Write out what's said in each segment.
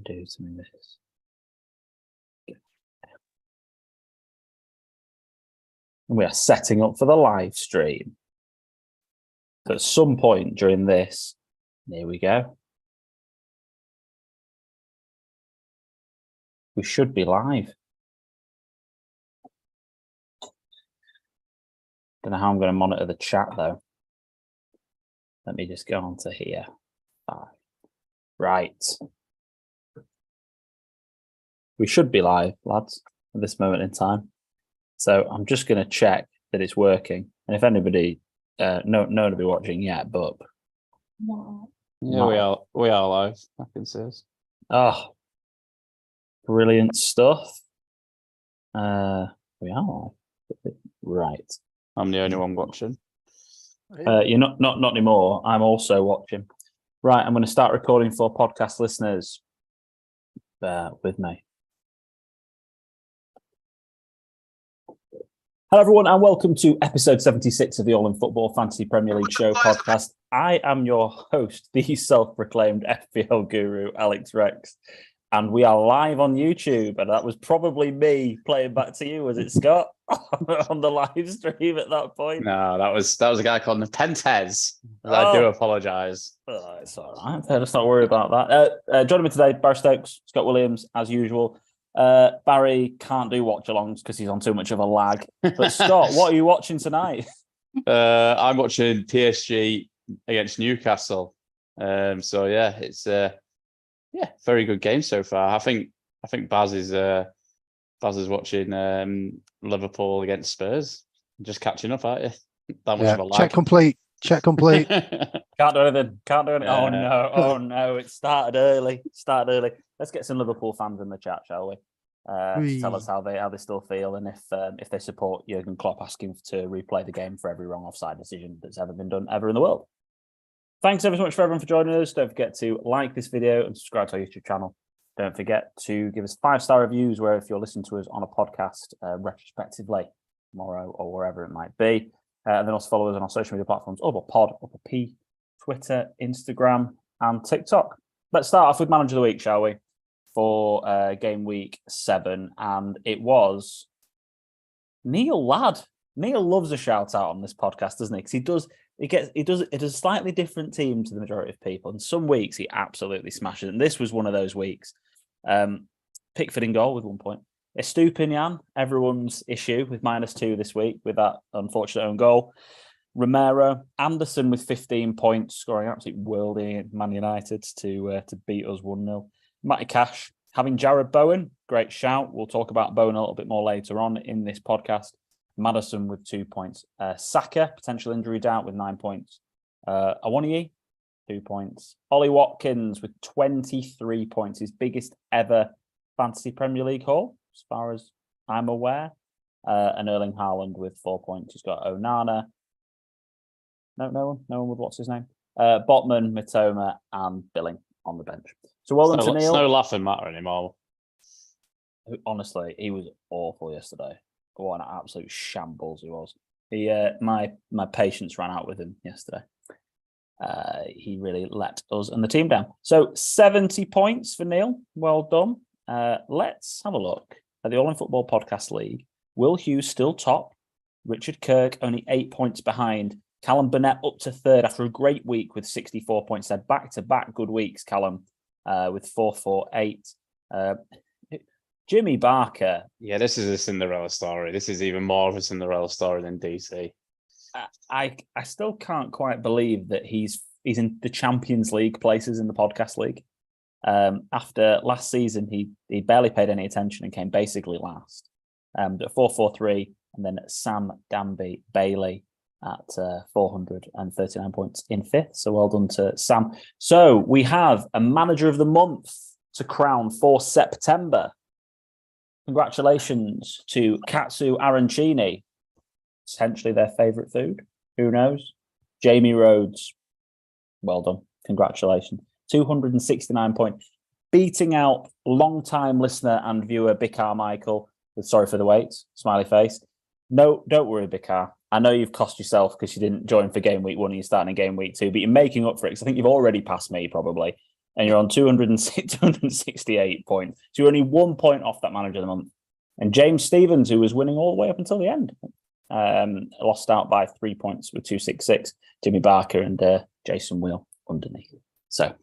do some of this. And we are setting up for the live stream. So at some point during this, here we go. We should be live. Don't know how I'm going to monitor the chat though. Let me just go on to here. Right. We should be live, lads, at this moment in time. So I'm just going to check that it's working. And if anybody, nobody watching yet, but yeah, we are live. I can see us. Oh, brilliant stuff. We are live, right? I'm the only one watching. You're not anymore. I'm also watching. Right, I'm going to start recording for podcast listeners. Bear with me. Hello, everyone, and welcome to episode 76 of the All in Football Fantasy Premier League Show podcast. I am your host, the self-proclaimed FPL guru, Alex Rex, and we are live on YouTube. And that was probably me playing back to you, was it, Scott, on the live stream at that point? No, that was a guy called Nepenthes. I do apologise. Oh, it's all right. Let's not worry about that. Joining me today, Barry Stokes, Scott Williams, as usual. Barry can't do watch-alongs because he's on too much of a lag. But Scott, what are you watching tonight? I'm watching PSG against Newcastle. So yeah, it's very good game so far. I think Baz is watching Liverpool against Spurs. Just catching up, aren't you? That much of a lag. Check complete. Can't do anything. Oh no! It started early. Let's get some Liverpool fans in the chat, shall we? To tell us how they still feel, and if they support Jurgen Klopp asking to replay the game for every wrong offside decision that's ever been done ever in the world. Thanks ever so much for everyone for joining us. Don't forget to like this video and subscribe to our YouTube channel. Don't forget to give us 5-star reviews where if you're listening to us on a podcast retrospectively tomorrow or wherever it might be. And then also follow us on our social media platforms, Pod, Upper P, Twitter, Instagram, and TikTok. Let's start off with Manager of the Week, shall we? For game week 7. And it was Neil Ladd. Neil loves a shout out on this podcast, doesn't he? Because he does a slightly different team to the majority of people. And some weeks he absolutely smashes it. And this was one of those weeks. Pickford in goal with 1 point. Estupinian, everyone's issue with -2 this week with that unfortunate own goal. Romero, Anderson with 15 points, scoring absolute worldie at Man United to beat us 1-0. Matty Cash, having Jared Bowen, great shout. We'll talk about Bowen a little bit more later on in this podcast. Maddison with 2 points. Saka, potential injury doubt with 9 points. Awoniyi, 2 points. Ollie Watkins with 23 points, his biggest ever Fantasy Premier League haul, as far as I'm aware. And Erling Haaland with 4 points. He's got Onana. No one with what's his name? Botman, Mitoma, and Billing on the bench. So well done to Neil. It's no laughing matter anymore. Honestly, he was awful yesterday. What an absolute shambles he was. My patience ran out with him yesterday. He really let us and the team down. So 70 points for Neil. Well done. Let's have a look at the All in Football Podcast League. Will Hughes still top. Richard Kirk only 8 points behind. Callum Burnett up to third after a great week with 64 points. Said back-to-back good weeks, Callum, with 448. Jimmy Barker. Yeah, this is a Cinderella story. This is even more of a Cinderella story than DC. I still can't quite believe that he's in the Champions League places in the podcast league. After last season, he barely paid any attention and came basically last. At 443, and then Sam Danby Bailey at 439 points in fifth. So well done to Sam. So we have a Manager of the Month to crown for September. Congratulations to Katsu Arancini. Potentially their favourite food. Who knows? Jamie Rhodes. Well done. Congratulations. 269 points. Beating out long-time listener and viewer Bikar Michael with sorry for the wait, smiley face. No, don't worry, Bikar. I know you've cost yourself because you didn't join for game week 1 and you're starting in game week 2, but you're making up for it because I think you've already passed me probably. and you're on 268 points. So you're only 1 point off that manager of the month. And James Stevens, who was winning all the way up until the end, lost out by 3 points with 266. Jimmy Barker and Jason Wheel underneath. So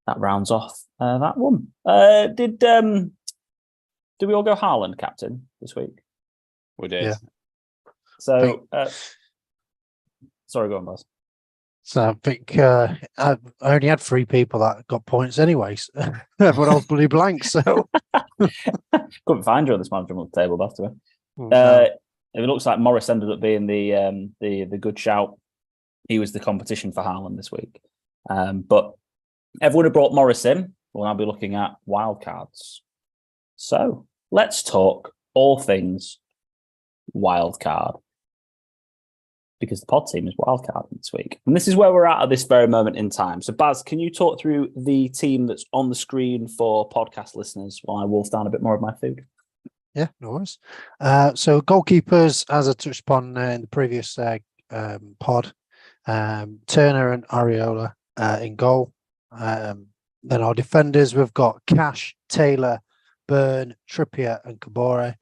that rounds off that one. Did we all go Haaland captain this week? We did. Yeah. So, sorry, go on, Baz. So I think I only had 3 people that got points anyways. Everyone else bloody blank. So couldn't find you on this management table, that's to it looks like Morris ended up being the good shout. He was the competition for Haaland this week. But everyone who brought Morris in will now be looking at wildcards. So let's talk all things wildcard, because the pod team is wildcard this week. And this is where we're at this very moment in time. So Baz, can you talk through the team that's on the screen for podcast listeners while I wolf down a bit more of my food? yeah, no worries. So goalkeepers, as I touched upon in the previous pod, Turner and Areola in goal. Then our defenders, we've got Cash, Taylor, Byrne, Trippier and Kabore.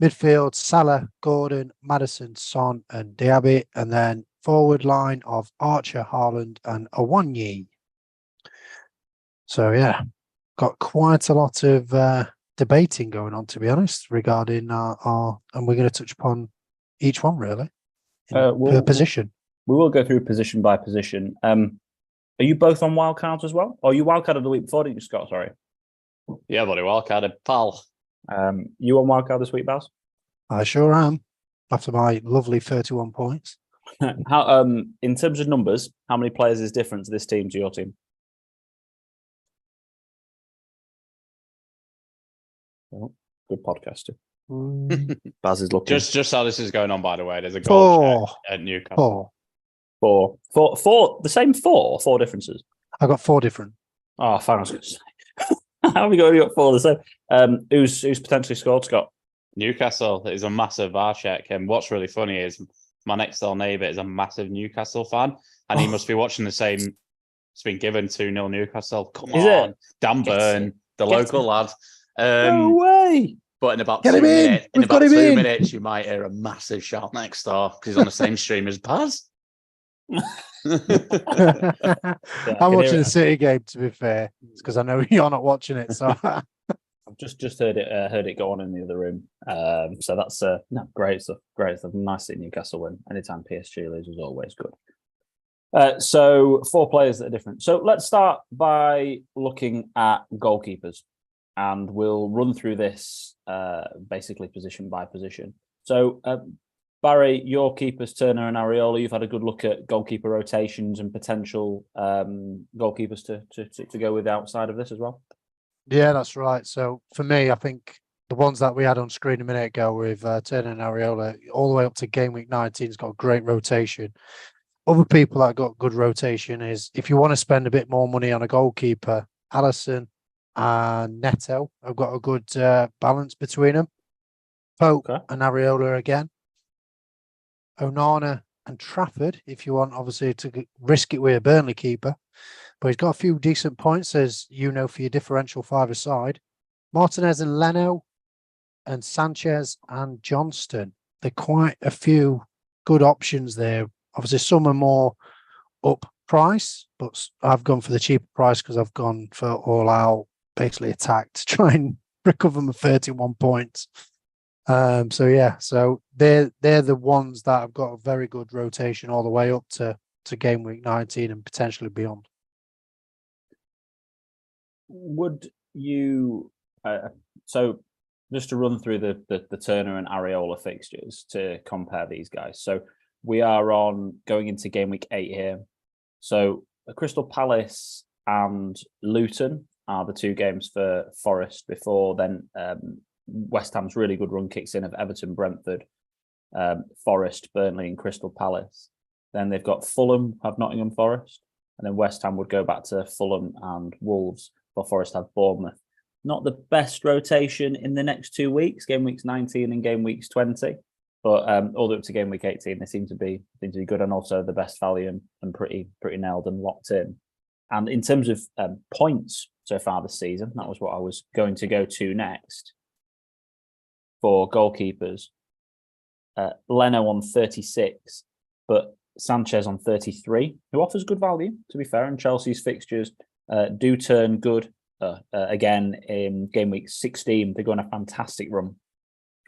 Midfield, Salah, Gordon, Maddison, Son and Diaby. And then forward line of Archer, Haaland and Awoniyi. So, yeah, got quite a lot of debating going on, to be honest, regarding our and we're going to touch upon each one, really, per position. We will go through position by position. Are you both on wildcards as well? Or are you wildcarded the week before, didn't you, Scott? Sorry. Yeah, buddy, wildcarded, pal. You on wildcard this week, Baz? I sure am. After my lovely 31 points. How in terms of numbers, how many players is different to this team to your team? Oh, good podcaster. Baz is looking. Just how this is going on, by the way, there's a goal check at Newcastle. Four. The same four differences. I got 4 different. Oh, fine. I was going to say. How have we got 4 the same? Who's potentially scored, Scott? Newcastle is a massive VAR check, and what's really funny is my next door neighbour is a massive Newcastle fan, and he must be watching the same. It's been given 2-0 Newcastle. Come on, it? Dan Byrne, the local lad. No way! But in about Get 2 him in. minutes, We've got him 2 in. minutes, you might hear a massive shout next door because he's on the same stream as Baz. I'm watching the City game, to be fair. It's because I know you're not watching it. So I've just heard it go on in the other room. So that's great stuff. Great stuff. Nice to see Newcastle win. Anytime PSG loses is always good. So 4 players that are different. So let's start by looking at goalkeepers, and we'll run through this basically position by position. So Barry, your keepers, Turner and Areola, you've had a good look at goalkeeper rotations and potential goalkeepers to go with outside of this as well. yeah, that's right. So for me, I think the ones that we had on screen a minute ago with Turner and Areola, all the way up to game week 19, has got great rotation. Other people that got good rotation is, if you want to spend a bit more money on a goalkeeper, Alisson and Neto have got a good balance between them. Pope and Areola again. Onana and Trafford, if you want, obviously, to risk it with a Burnley keeper. But he's got a few decent points, as you know, for your differential 5-a-side. Martinez and Leno and Sanchez and Johnston. They're quite a few good options there. Obviously, some are more up price, but I've gone for the cheaper price because I've gone for all out, basically attack to try and recover my 31 points. So they're the ones that have got a very good rotation all the way up to game week 19 and potentially beyond. Would you so just to run through the Turner and Areola fixtures to compare these guys? So we are going into game week 8 here. So Crystal Palace and Luton are the 2 games for Forest before then. West Ham's really good run kicks in of Everton, Brentford, Forest, Burnley and Crystal Palace. Then they've got Fulham, have Nottingham Forest, and then West Ham would go back to Fulham and Wolves, while Forest have Bournemouth. Not the best rotation in the next 2 weeks, game weeks 19 and game weeks 20, but all the way up to game week 18, they seem to be good, and also the best value and pretty nailed and locked in. And in terms of points so far this season, that was what I was going to go to next for goalkeepers. Leno on 36, but Sanchez on 33, who offers good value, to be fair. And Chelsea's fixtures do turn good again in game week 16. They go on a fantastic run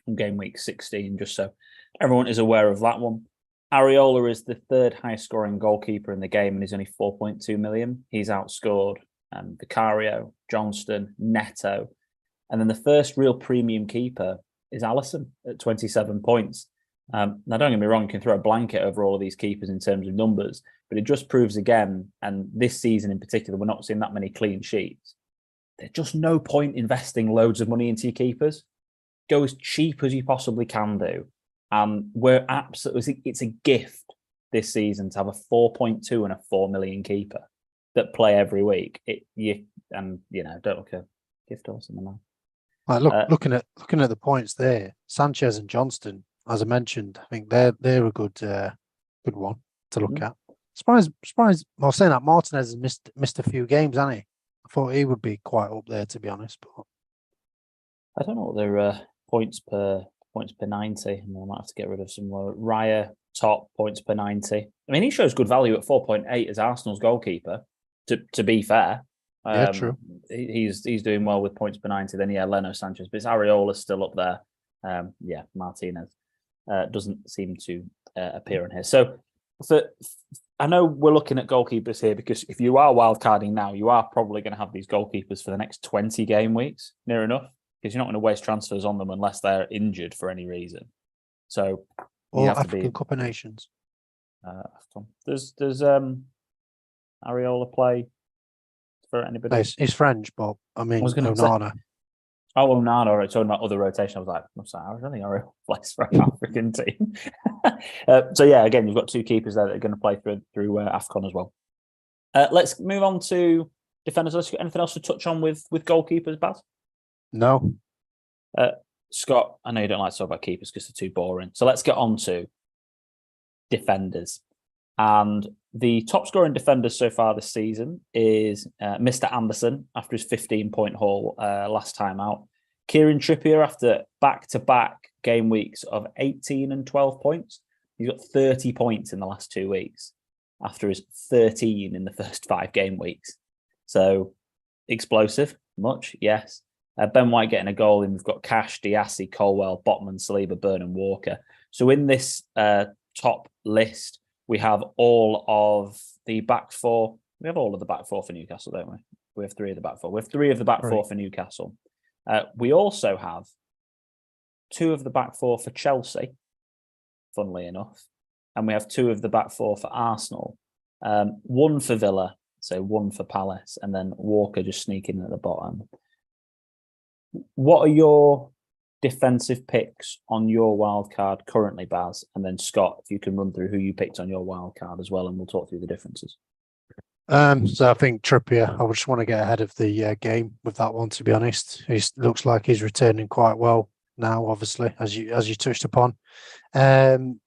in game week 16, just so everyone is aware of that one. Areola is the third highest scoring goalkeeper in the game and he's only 4.2 million. He's outscored Vicario, Johnston, Neto. And then the first real premium keeper is Alisson at 27 points. Now, don't get me wrong, you can throw a blanket over all of these keepers in terms of numbers, but it just proves again, and this season in particular, we're not seeing that many clean sheets. There's just no point investing loads of money into your keepers. Go as cheap as you possibly can do. We're absolutely, it's a gift this season to have a 4.2 and a 4 million keeper that play every week. Don't look a gift horse in the mouth. Looking at the points there, Sanchez and Johnston, as I mentioned, I think they're a good one to look at. Surprised. Well, saying that Martinez has missed a few games, hasn't he? I thought he would be quite up there, to be honest. But I don't know what their points per 90. I might have to get rid of some more. Raya top points per 90. I mean, he shows good value at 4.8 as Arsenal's goalkeeper. To be fair, yeah, true. He's doing well with points per 90. Then Leno, Sanchez, but it's Areola still up there. Martinez doesn't seem to appear in here. So I know we're looking at goalkeepers here because if you are wildcarding now, you are probably going to have these goalkeepers for the next 20 game weeks, near enough, because you're not going to waste transfers on them unless they're injured for any reason. So or African Cup of Nations. Does Areola play for anybody? No, he's French, but I mean, Onana. Oh, Onana. All right, talking about other rotation. I was like, I'm sorry, I was only Areola plays for an African team. Again, you've got two keepers there that are going to play through AFCON as well. Let's move on to defenders. Let's get anything else to touch on with goalkeepers, Baz? No. Scott, I know you don't like to talk about keepers because they're too boring. So let's get on to defenders. And the top scoring defenders so far this season is Mr. Anderson after his 15-point haul last time out. Kieran Trippier after back-to-back game weeks of 18 and 12 points. He's got 30 points in the last 2 weeks after his 13 in the first 5 game weeks. So explosive, much, yes. Ben White getting a goal, and we've got Cash, Diassi, Colwell, Botman, Saliba, Burnham, Walker. So in this top list, we have all of the back four. We have all of the back four for Newcastle, don't we? We have 3 of the back four. We have 3 of the back four for Newcastle. We also have 2 of the back four for Chelsea, funnily enough. And we have 2 of the back four for Arsenal. 1 for Villa, so 1 for Palace, and then Walker just sneaking at the bottom. What are your defensive picks on your wild card currently, Baz? And then Scott, if you can run through who you picked on your wild card as well, and we'll talk through the differences. So I think Trippier, I just want to get ahead of the game with that one, to be honest. He looks like he's returning quite well now, obviously, as you touched upon. Then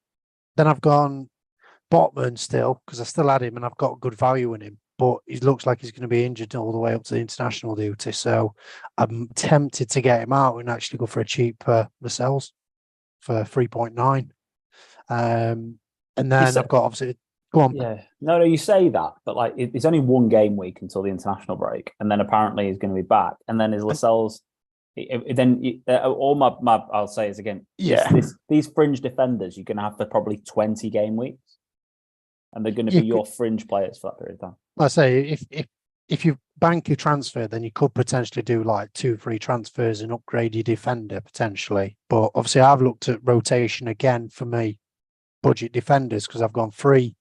I've gone Botman still, because I still had him and I've got good value in him. But he looks like he's going to be injured all the way up to the international duty. So I'm tempted to get him out and actually go for a cheap Lascelles for 3.9. And then I've got obviously... Go on. Yeah. No, you say that, but like it's only 1 game week until the international break. And then apparently he's going to be back. And then his Lascelles... Then all my I'll say is again, these fringe defenders, you're going to have for probably 20 game weeks. And they're going to be your fringe players for that period of time. I say, if you bank your transfer, then you could potentially do like 2 free transfers and upgrade your defender potentially. But obviously, I've looked at rotation again for me, budget defenders, because I've gone 3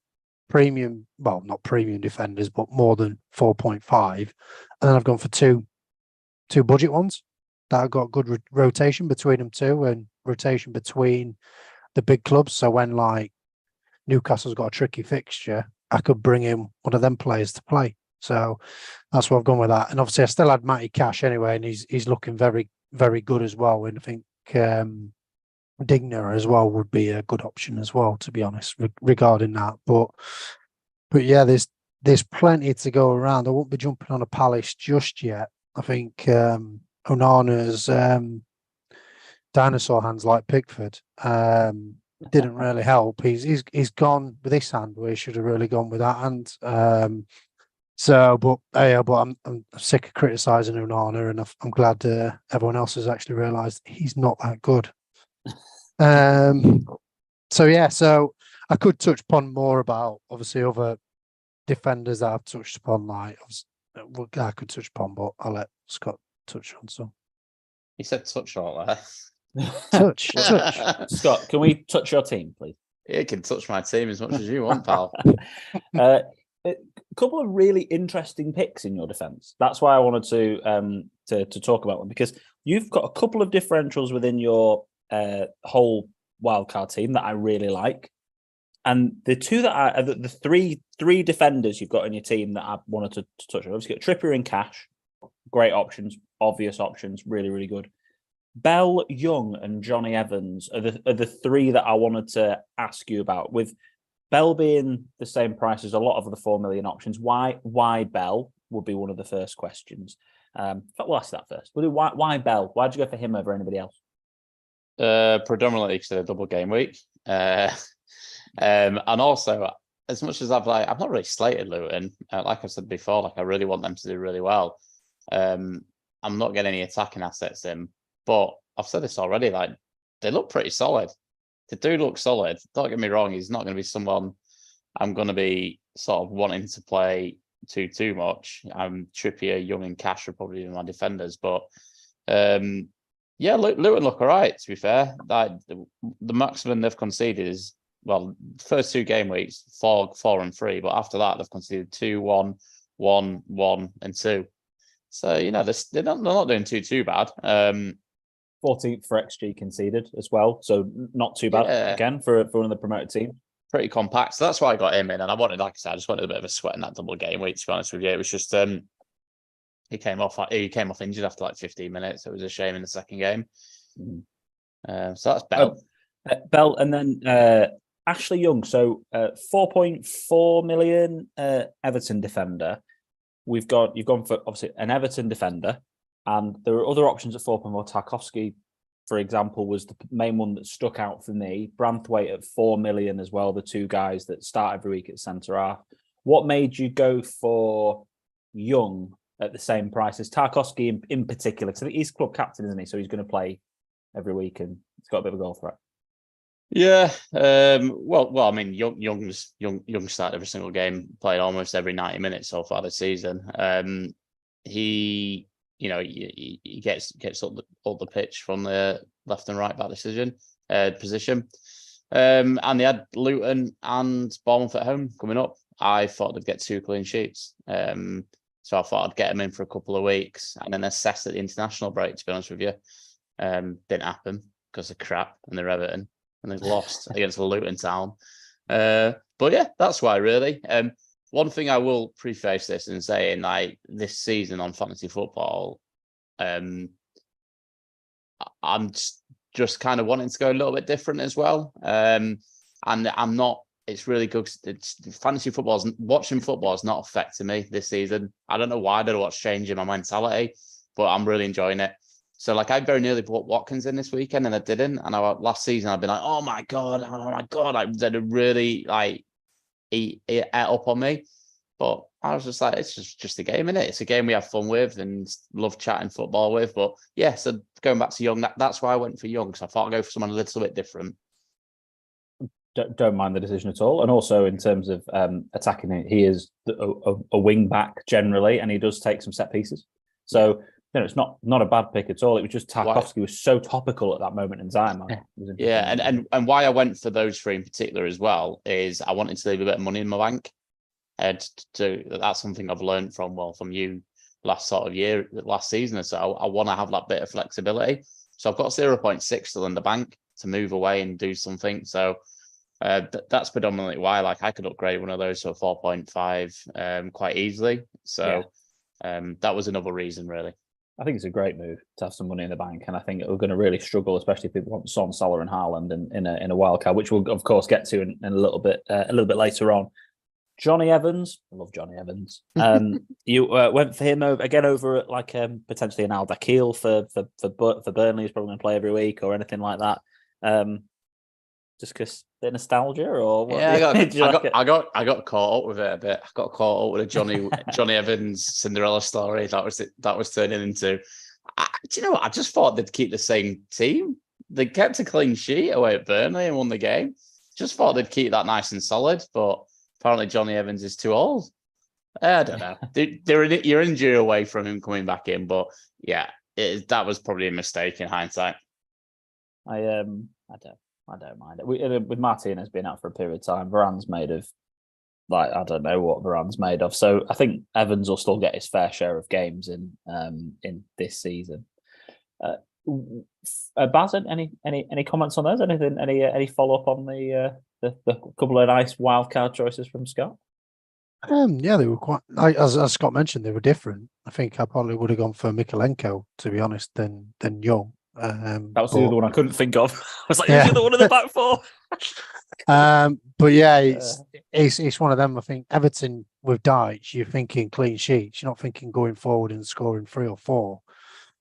premium, well, not premium defenders, but more than 4.5, and then I've gone for two budget ones that have got good rotation between them too, and rotation between the big clubs. So when like Newcastle's got a tricky fixture, I could bring in one of them players to play. So that's what I've gone with that. And obviously I still had Matty Cash anyway, and he's looking very, very good as well. And I think Digner as well would be a good option as well, to be honest, regarding that. But yeah, there's there's plenty to go around. I won't be jumping on a Palace just yet. I think Onana's dinosaur hands like Pickford didn't really help. He's gone with this hand where he should have really gone with that hand. But I'm sick of criticising Onana, and I'm glad everyone else has actually realised he's not that good. So I could touch upon more about obviously other defenders that I've touched upon. Like I could touch upon, but I'll let Scott touch on some. You said touch all there. Touch. Scott, can we touch your team, please? You can touch my team as much as you want, pal. A couple of really interesting picks in your defence. That's why I wanted to talk about them, because you've got a couple of differentials within your whole wildcard team that I really like, and the two that the three defenders you've got in your team that I wanted to touch on. Obviously, got Trippier and Cash, great options, obvious options, really really good. Bell, Young, and Johnny Evans are the three that I wanted to ask you about. With Bell being the same price as a lot of the 4 million options, why Bell would be one of the first questions. But we'll ask that first. Why Bell? Why'd you go for him over anybody else? Predominantly because of the double game week, and also as much as I've not really slated Luton. Like I said before, like I really want them to do really well. I'm not getting any attacking assets in. But I've said this already, like they look pretty solid. They do look solid. Don't get me wrong, he's not going to be someone I'm going to be sort of wanting to play too much. Trippier, Young and Cash are probably my defenders. But Luton look all right, to be fair. Like the maximum they've conceded is, well, first 2 game weeks, 4 and 3. But after that, they've conceded 2, 1, 1, 1 and 2. So, they're not doing too bad. 14th for XG conceded as well, so not too bad again for one of the promoted teams. Pretty compact, so that's why I got him in, and I just wanted a bit of a sweat in that double game week. To be honest with you, it was just he came off injured after like 15 minutes. It was a shame in the second game. So that's Bell. Bell, and then Ashley Young. So 4.4 million Everton defender. You've gone for obviously an Everton defender. And there are other options at 4.4. Tarkowski, for example, was the main one that stuck out for me. Branthwaite at 4 million as well, the two guys that start every week at centre-half. What made you go for Young at the same price as Tarkowski in particular? Because I think he's club captain, isn't he? So he's going to play every week and he's got a bit of a goal threat. Yeah. Well, I memean, Young started every single game, played almost every 90 minutes so far this season. He gets up the pitch from the left and right back position. And they had Luton and Bournemouth at home coming up. I thought they'd get 2 clean sheets. So I thought I'd get them in for a couple of weeks and then assess at the international break, to be honest with you. Didn't happen because of crap and they're Everton and they've lost against Luton Town. But yeah, that's why really. One thing I will preface this in saying, like this season on fantasy football, I'm just kind of wanting to go a little bit different as well. And I'm not. It's really good. Fantasy watching football is not affecting me this season. I don't know why. I don't know what's changing my mentality, but I'm really enjoying it. So like I very nearly brought Watkins in this weekend and I didn't. And last season I've been like, oh my god, I did really like. He ate up on me, but I was just like, it's just a game, innit? It's a game we have fun with and love chatting football with. But yeah, so going back to Young, that's why I went for Young. So I thought I'd go for someone a little bit different. Don't mind the decision at all. And also in terms of attacking it, he is a wing back generally, and he does take some set pieces. So it's not a bad pick at all. It was just Tarkowski was so topical at that moment in time. Yeah, and why I went for those 3 in particular as well is I wanted to leave a bit of money in my bank. And that's something I've learned from you last season or so. I want to have that bit of flexibility. So I've got 0.6 still in the bank to move away and do something. So that's predominantly why. Like I could upgrade one of those to a 4.5 quite easily. So that was another reason, really. I think it's a great move to have some money in the bank, and I think we're going to really struggle, especially if people want Son, Salah, and Haaland in a wildcard, which we'll of course get to in a little bit later on. Johnny Evans, I love Johnny Evans. You went for him over at like potentially an Al Dakil for Burnley. He's probably going to play every week or anything like that. Just because the nostalgia, or what? Yeah, I got caught up with it a bit. I got caught up with a Johnny Evans Cinderella story. That was turning into. Do you know what? I just thought they'd keep the same team. They kept a clean sheet away at Burnley and won the game. Just thought they'd keep that nice and solid, but apparently Johnny Evans is too old. I don't know. You're injury away from him coming back in, but yeah, that was probably a mistake in hindsight. I don't mind it. With Martinez being out for a period of time, Varane's made of, like, I don't know what Varane's made of. So I think Evans will still get his fair share of games in this season. Baz, any comments on those? Anything? Any follow up on the couple of nice wildcard choices from Scott? Yeah, they were quite. As Scott mentioned, they were different. I think I probably would have gone for Mikalenko, to be honest, than Young. That was the other one I couldn't think of. I was like, who's the other one in the back four? But yeah, it's one of them. I think Everton with Dyche, you're thinking clean sheets. You're not thinking going forward and scoring 3 or 4.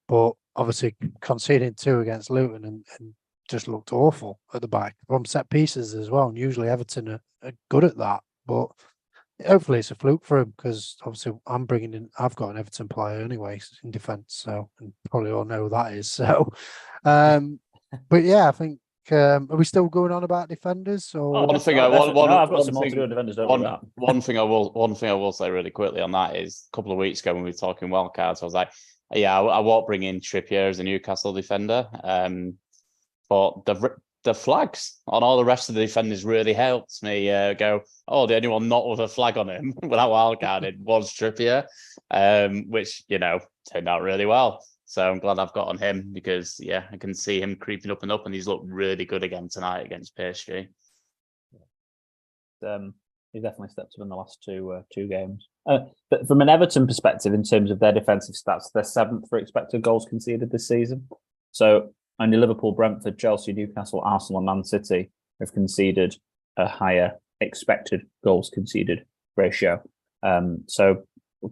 But obviously conceding 2 against Luton and just looked awful at the back from set pieces as well. And usually Everton are good at that. But hopefully it's a fluke for him, because obviously I've got an Everton player anyway in defence, so, and probably all know who that is. So, but yeah, I think are we still going on about defenders? Or I've got some more to do on defenders. One thing I will say really quickly on that is a couple of weeks ago when we were talking wildcards, I was like, yeah, I won't bring in Trippier as a Newcastle defender, but the flags on all the rest of the defenders really helped me go, oh, the only one not with a flag on him without wildcarded was Trippier, which, turned out really well. So I'm glad I've got on him, because, yeah, I can see him creeping up, and he's looked really good again tonight against PSG. He definitely stepped up in the last two games. But from an Everton perspective, in terms of their defensive stats, they're 7th for expected goals conceded this season. So only Liverpool, Brentford, Chelsea, Newcastle, Arsenal, and Man City have conceded a higher expected goals conceded ratio. So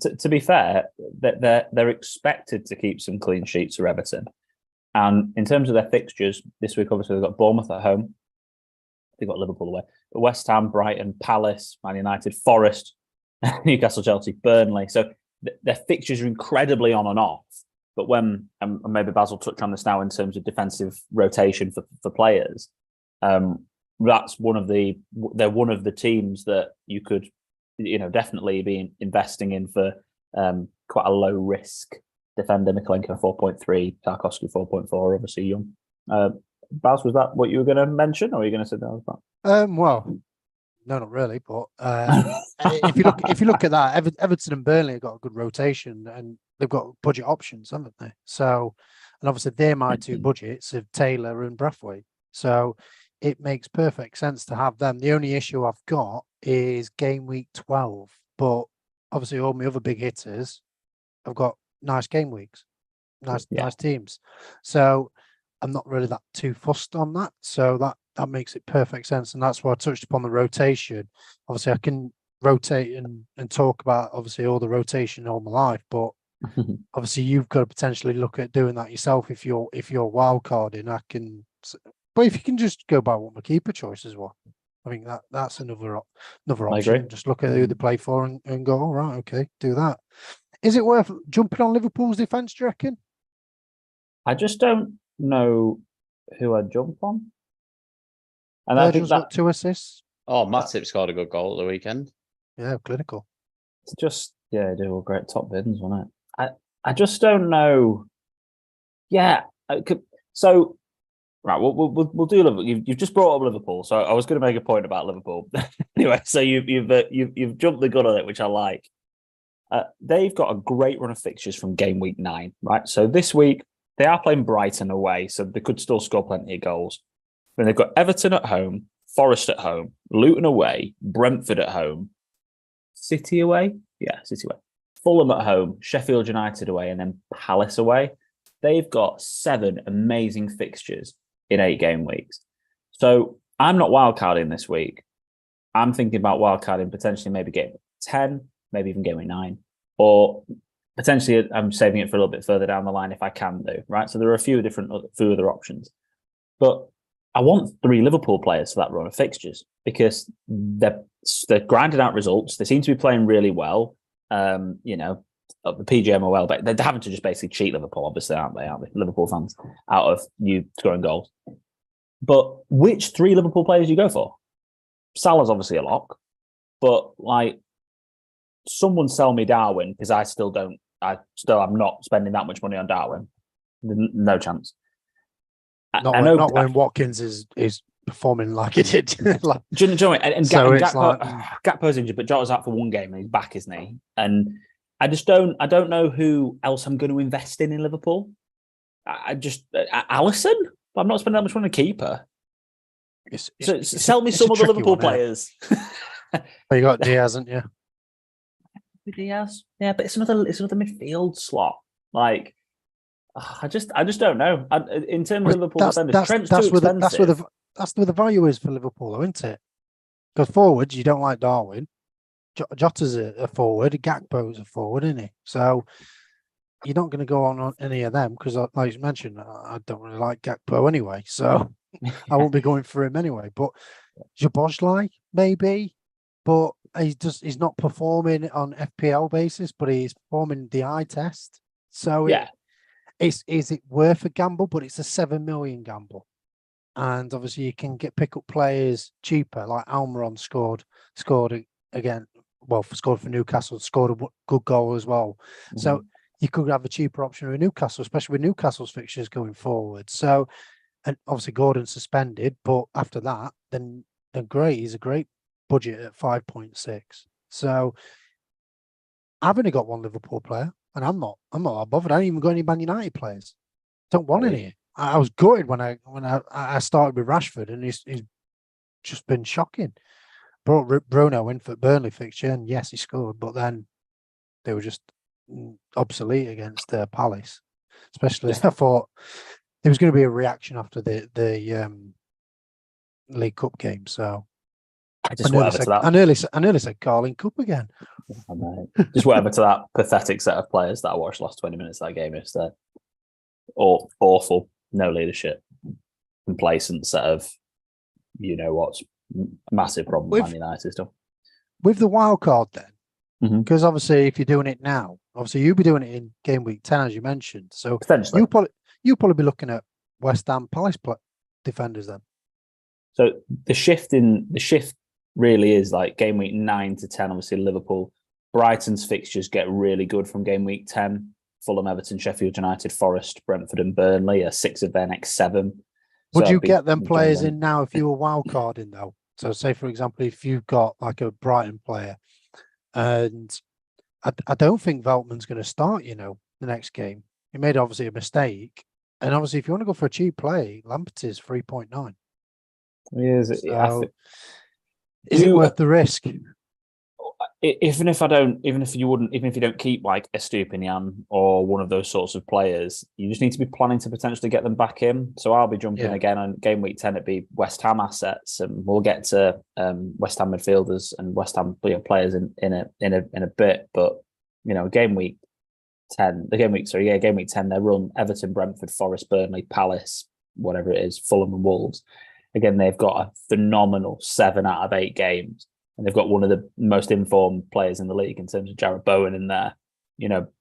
to be fair, they're expected to keep some clean sheets for Everton. And in terms of their fixtures this week, obviously they've got Bournemouth at home. They've got Liverpool away. West Ham, Brighton, Palace, Man United, Forest, Newcastle, Chelsea, Burnley. So their fixtures are incredibly on and off. But when, and maybe Baz will touch on this now in terms of defensive rotation for players, that's they're one of the teams that you could, definitely be investing in for quite a low risk defender. Mikalenko 4.3, Tarkowski 4.4, obviously Young. Baz, was that what you were going to mention, or are you going to say that was that? Well, no, not really. But if you look at that, Everton and Burnley have got a good rotation, and they've got budget options, haven't they? So, and obviously they're my 2 budgets of Taylor and Braithwaite. So it makes perfect sense to have them. The only issue I've got is game week 12, but obviously all my other big hitters have got nice game weeks, nice teams. So I'm not really that too fussed on that. So that makes it perfect sense. And that's why I touched upon the rotation. Obviously I can rotate and talk about obviously all the rotation all my life, but obviously you've got to potentially look at doing that yourself if you're wildcarding. But if you can just go by what my keeper choices were, I think that's another option. Just look at who they play for and go, all right, okay, do that. Is it worth jumping on Liverpool's defence, do you reckon? I just don't know who I'd jump on. And I think got 2 assists. Oh, Matip scored a good goal at the weekend. Yeah, clinical. It's just, they were great top bins, wasn't it? I just don't know. Yeah. So, right, we'll do Liverpool. You've just brought up Liverpool, so I was going to make a point about Liverpool. Anyway, so you've jumped the gun on it, which I like. They've got a great run of fixtures from game week 9, right? So this week they are playing Brighton away, so they could still score plenty of goals. Then they've got Everton at home, Forest at home, Luton away, Brentford at home, City away. Yeah, City away. Fulham at home, Sheffield United away, and then Palace away. They've got 7 amazing fixtures in 8 game weeks. So I'm not wildcarding this week. I'm thinking about wildcarding potentially maybe game 10, maybe even game 9, or potentially I'm saving it for a little bit further down the line if I can do, right? So there are a few other options. But I want 3 Liverpool players for that run of fixtures because they're grinding out results. They seem to be playing really well. The PGM are well, but they're having to just basically cheat Liverpool, obviously, aren't they? Liverpool fans out of you scoring goals. But which 3 Liverpool players do you go for? Salah's obviously a lock, but like someone sell me Darwin because I still am not spending that much money on Darwin. No chance. Not when Watkins is performing like he did. Do you know what? And Gakpo's injured, but Jota's out for 1 game and he's back, isn't he? And I don't know who else I'm going to invest in Liverpool. Alisson? I'm not spending that much money on a keeper. Sell me some of the Liverpool players. You got Diaz, haven't you? Diaz, yeah, but it's another midfield slot. Like, I just don't know. In terms of Liverpool defenders, Trent's too expensive. That's where the value is for Liverpool, though, isn't it? Because forwards, you don't like Darwin. Jota's a forward. Gakpo's a forward, isn't he? So you're not going to go on any of them because, like you mentioned, I don't really like Gakpo anyway. So I won't be going for him anyway. But Jabozlai, maybe. But he's not performing on FPL basis, but he's performing the eye test. So yeah. Is it worth a gamble? But it's a 7 million gamble. And obviously you can pick up players cheaper, like Almiron scored again. Well, scored for Newcastle, scored a good goal as well. Mm-hmm. So you could have a cheaper option with Newcastle, especially with Newcastle's fixtures going forward. So, and obviously Gordon suspended, but after that, then great. He's a great budget at 5.6. So I've only got 1 Liverpool player, and I'm not bothered. I don't even got any Man United players. Don't want any. I was gutted when I started with Rashford, and he's just been shocking. Brought Bruno in for Burnley fixture, and yes, he scored, but then they were just obsolete against Palace. Especially, I thought there was going to be a reaction after the League Cup game. So I nearly said Carling Cup again. Just whatever to that pathetic set of players that I watched the last 20 minutes of that game yesterday. Awful, no leadership, complacent set of, what's massive problem with Man United stuff. With the wild card then, because obviously if you're doing it now, obviously you'll be doing it in game week 10 as you mentioned. So you'll probably be looking at West Ham Palace defenders then. So the shift really is like game week 9 to 10. Obviously Liverpool, Brighton's fixtures get really good from game week 10. Fulham, Everton, Sheffield United, Forest, Brentford, and Burnley are 6 of their next 7. Would you get them players in now if you were wildcarding though? So say, for example, if you've got like a Brighton player and I don't think Veltman's going to start, the next game. He made obviously a mistake. And obviously if you want to go for a cheap play, Lampert is 3.9. Is it worth the risk? Even if you don't keep like a Estupinian or one of those sorts of players, you just need to be planning to potentially get them back in. So I'll be jumping again on game week 10. It'd be West Ham assets, and we'll get to West Ham midfielders and West Ham players in a bit. But game week 10, game week 10, they run Everton, Brentford, Forest, Burnley, Palace, whatever it is, Fulham and Wolves. Again, they've got a phenomenal 7 out of 8 games. And they've got one of the most informed players in the league in terms of Jarrett Bowen in there.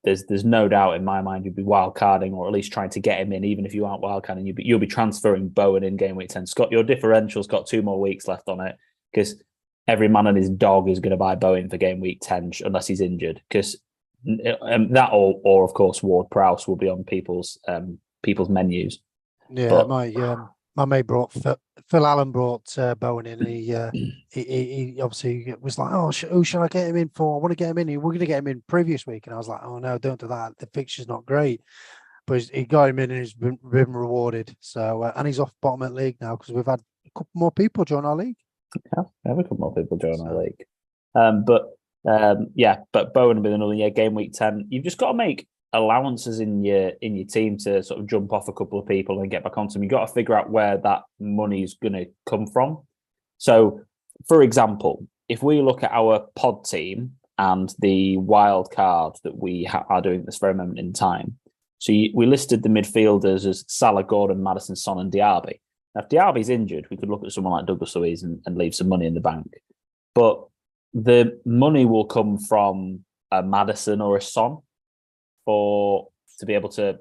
There's no doubt in my mind you'd be wild carding or at least trying to get him in, even if you aren't wild carding. You'll be transferring Bowen in game week 10. Scott, your differential's got 2 more weeks left on it because every man and his dog is going to buy Bowen for game week 10 unless he's injured. Because that or of course Ward-Prowse will be on people's menus. Yeah, my mate brought Phil Allen brought Bowen in. He obviously was like, "Oh, who should I get him in for? I want to get him in. We're going to get him in previous week." And I was like, "Oh no, don't do that. The fixture's not great." But he got him in, and he's been rewarded. So and he's off bottom at league now because we've had a couple more people join our league. Yeah, we have a couple more people join our league. But Bowen will be another game week 10. You've just got to make allowances in your team to sort of jump off a couple of people and get back onto them. You've got to figure out where that money is going to come from. So for example, if we look at our pod team and the wild card that we are doing at this very moment in time, so we listed the midfielders as Salah, Gordon, Maddison, Son, and Diaby. Now, if Diaby's injured, we could look at someone like Douglas Luiz and leave some money in the bank. But the money will come from a Maddison or a Son to be able to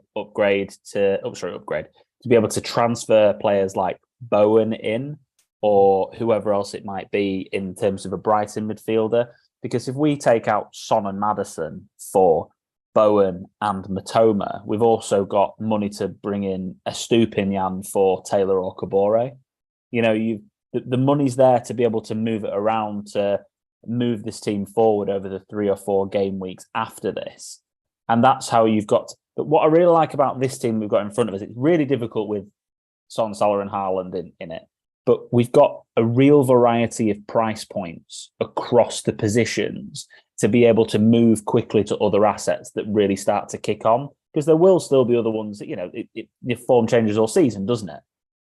to be able to transfer players like Bowen in, or whoever else it might be in terms of a Brighton midfielder. Because if we take out Son and Maddison for Bowen and Matoma, we've also got money to bring in Estupinian for Taylor or Kabore. The money's there to be able to move it around, to move this team forward over the 3 or 4 game weeks after this. And that's how you've got. But what I really like about this team we've got in front of us, it's really difficult with Son, Salah and Haaland in it. But we've got a real variety of price points across the positions to be able to move quickly to other assets that really start to kick on. Because there will still be other ones that, your form changes all season, doesn't it?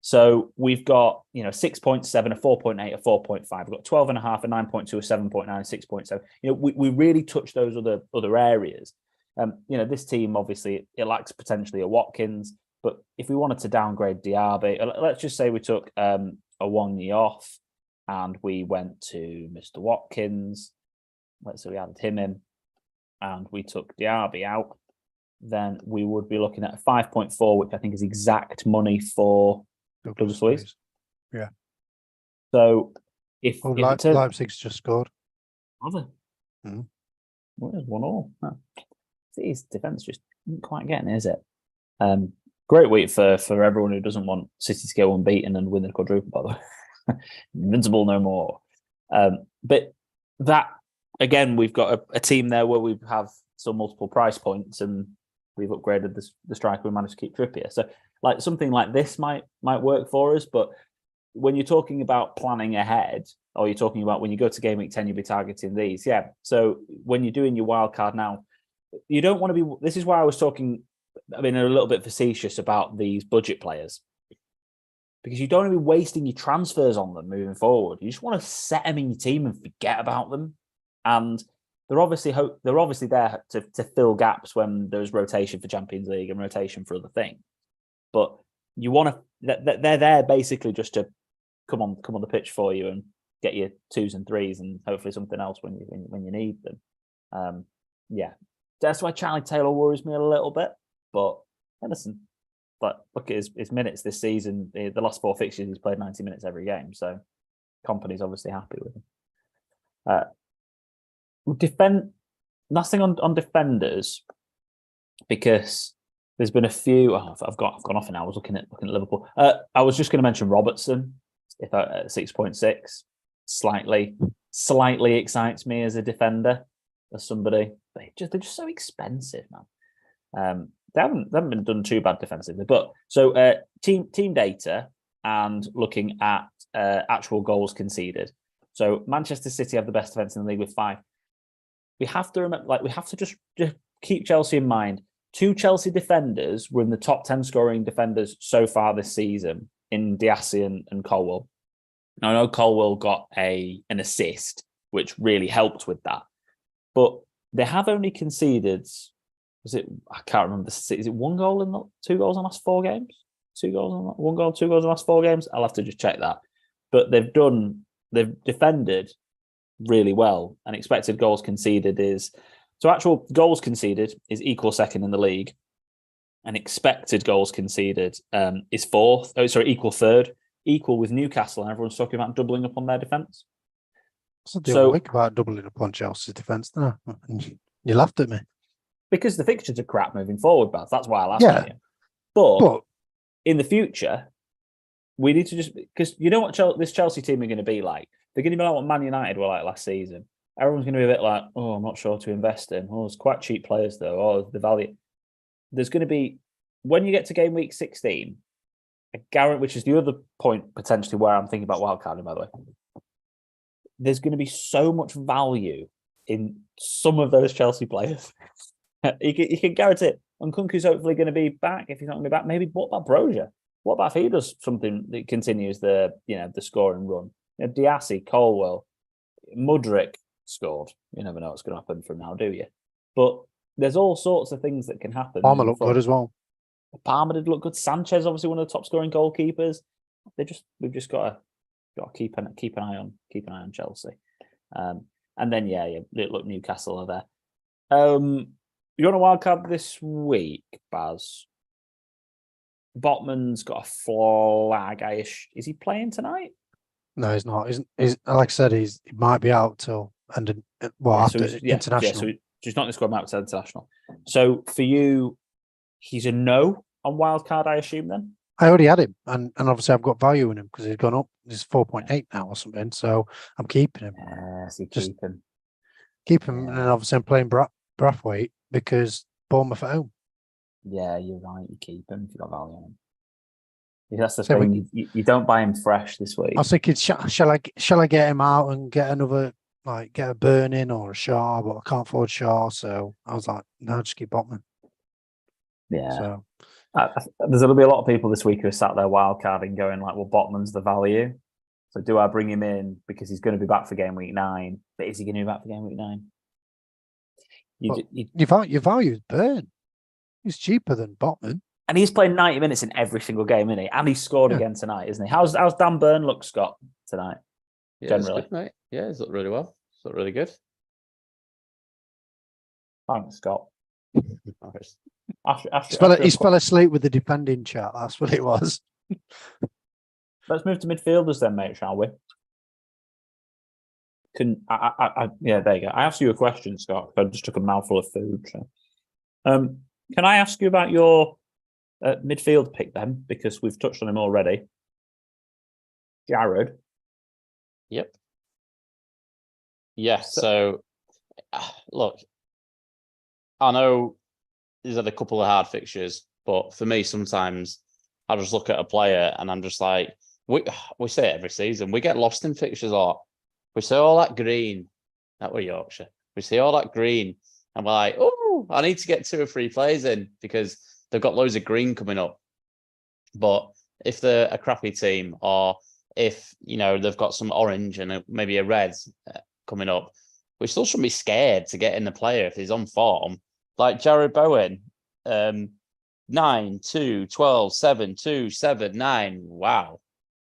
So we've got, 6.7, a 4.8, a 4.5. We've got 12.5, a 9.2, a 7.9, 6.7. We really touch those other areas. This team, obviously, it lacks potentially a Watkins. But if we wanted to downgrade Diaby, let's just say we took a 1 year off and we went to Mr. Watkins. Let's say we added him in and we took Diaby out, then we would be looking at a 5.4, which I think is exact money for Douglas Luiz. Yeah. So if Leipzig's just scored. Have they? Mm. Well, there's 1-1. Oh. His defence just isn't quite getting it, is it? Great week for everyone who doesn't want City to go unbeaten and win the quadruple, by the way. Invincible no more. But that, again, we've got a team there where we have still multiple price points and we've upgraded the striker. We managed to keep Trippier. So like something like this might work for us. But when you're talking about planning ahead, or you're talking about when you go to game week 10, you'll be targeting these. Yeah. So when you're doing your wild card now, you don't want to be, this is why I was talking, a little bit facetious about these budget players, because you don't want to be wasting your transfers on them moving forward. You just want to set them in your team and forget about them. And they're obviously there to fill gaps when there's rotation for Champions League and rotation for other things. But you want to, they're there basically just to come on the pitch for you and get your 2s and 3s and hopefully something else when you need them. Yeah, that's why Charlie Taylor worries me a little bit. But listen, look at his minutes this season. The last 4 fixtures, he's played 90 minutes every game. So Kompany's obviously happy with him. Nothing on defenders, because there's been a few. I've gone off now. I was looking at Liverpool. I was just going to mention Robertson. If at 6.6, slightly excites me as a defender, as somebody. They're just so expensive, man. They haven't been done too bad defensively. But so team data and looking at actual goals conceded. So Manchester City have the best defense in the league with 5. We have to remember, we have to just keep Chelsea in mind. 2 Chelsea defenders were in the top 10 scoring defenders so far this season in Diassi and Colwill. Now, I know Colwill got an assist, which really helped with that. But they have only conceded, I can't remember, is it 1 goal and 2 goals in the last 4 games? 2 goals, 1 goal, 2 goals in the last 4 games? I'll have to just check that. But they've defended really well, and expected goals conceded actual goals conceded is equal second in the league, and expected goals conceded is equal third, equal with Newcastle, and everyone's talking about doubling up on their defence. So week about doubling up on Chelsea's defence, no? You laughed at me. Because the fixtures are crap moving forward, Baz. That's why I laughed at you. But in the future, we need to because you know what this Chelsea team are going to be like? They're going to be like what Man United were like last season. Everyone's going to be a bit like, oh, I'm not sure to invest in. Oh, it's quite cheap players, though. Oh, the value. There's going to be, when you get to game week 16, I guarantee, which is the other point potentially where I'm thinking about wildcarding, by the way, there's going to be so much value in some of those Chelsea players. You can guarantee it. Nkunku's hopefully going to be back. If he's not going to be back, maybe what about Brozier? What about if he does something that continues the scoring run? Diassi, Colwell, Mudryk scored. You never know what's going to happen from now, do you? But there's all sorts of things that can happen. Palmer looked good as well. Palmer did look good. Sanchez, obviously one of the top scoring goalkeepers. We've just got to keep an eye on Chelsea. And then look, Newcastle are there. You want a wild card this week, Baz? Botman's got a flag. Is he playing tonight? No, he's not. He's like I said, he might be out till after international. So he's not in the squad match to international. So for you, he's a no on wild card, I assume. Then I already had him, and obviously I've got value in him because he's gone up. He's 4.8 now or something. So I'm keeping him. Keep him, and then obviously I'm playing Brathwaite because Bournemouth at home. Yeah, you're right. You keep him if you've got value on him. That's the thing. You don't buy him fresh this week. I was thinking, shall I get him out and get another, get a Burning or a Shaw, but I can't afford Shaw, so I was like, no, just keep Botman. Yeah. So there's going to be a lot of people this week who are sat there wildcarding, going like, well, Botman's the value. So do I bring him in because he's going to be back for game week 9? But is he going to be back for game week 9? Your value is Burn. He's cheaper than Botman. And he's playing 90 minutes in every single game, isn't he? And he scored again tonight, isn't he? How's Dan Burn look, Scott, tonight? Yeah, generally, good, mate. Yeah, he's looked really well. He's looked really good. Thanks, Scott. He's fell asleep with the defending chat. That's what it was. Let's move to midfielders then, mate, shall we? Yeah, there you go. I asked you a question, Scott. I just took a mouthful of food. So. Can I ask you about your midfield pick then? Because we've touched on him already. Jared. Yep. Yeah, so look, I know these are a couple of hard fixtures, but for me, sometimes I just look at a player and I'm just like, we say it every season, we get lost in fixtures a lot. We see all that green, that were Yorkshire. We see all that green and we're like, oh, I need to get 2 or 3 players in because they've got loads of green coming up. But if they're a crappy team or if, they've got some orange and maybe a red coming up, we still shouldn't be scared to get in the player if he's on form. Like Jared Bowen, 9, 2, 12, 7, 2, 7, 9. Wow.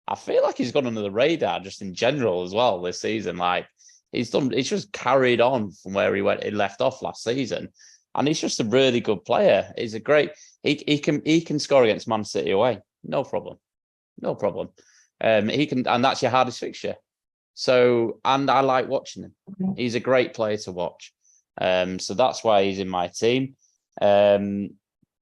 I feel like he's gone under the radar just in general as well this season. Like he's just carried on from where he left off last season. And he's just a really good player. He's a great, he can score against Man City away. No problem. No problem. He can, and that's your hardest fixture. So, and I like watching him. He's a great player to watch. So that's why he's in my team. Don't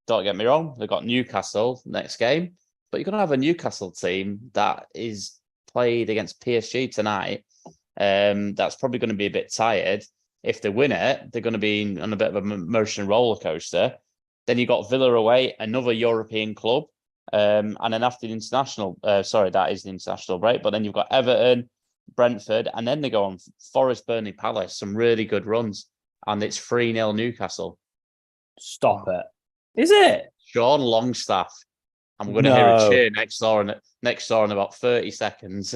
get me wrong, they've got Newcastle next game, but you're going to have a Newcastle team that is played against PSG tonight. That's probably going to be a bit tired. If they win it, they're going to be on a bit of a emotional roller coaster. Then you got Villa away, another European club. And then after the international, that is the international break, but then you've got Everton, Brentford, and then they go on Forest, Burnley, Palace, some really good runs. And it's 3-0 Newcastle. Stop it. Is it? Sean Longstaff. I'm going to hear a cheer next door in about 30 seconds.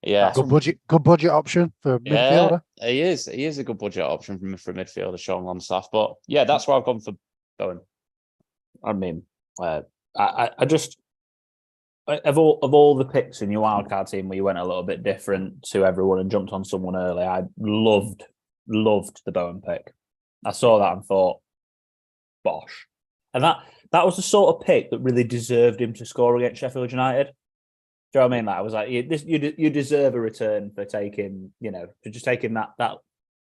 Yeah. Good budget option for a midfielder. He is a good budget option for a midfielder, Sean Longstaff. But yeah, that's why I've gone for Bowen. I mean, I just of all the picks in your wildcard team where you went a little bit different to everyone and jumped on someone early, I loved the Bowen pick. I saw that and thought, bosh. And that was the sort of pick that really deserved him to score against Sheffield United. Do you know what I mean? Like, I was like, you deserve a return for taking, for just taking that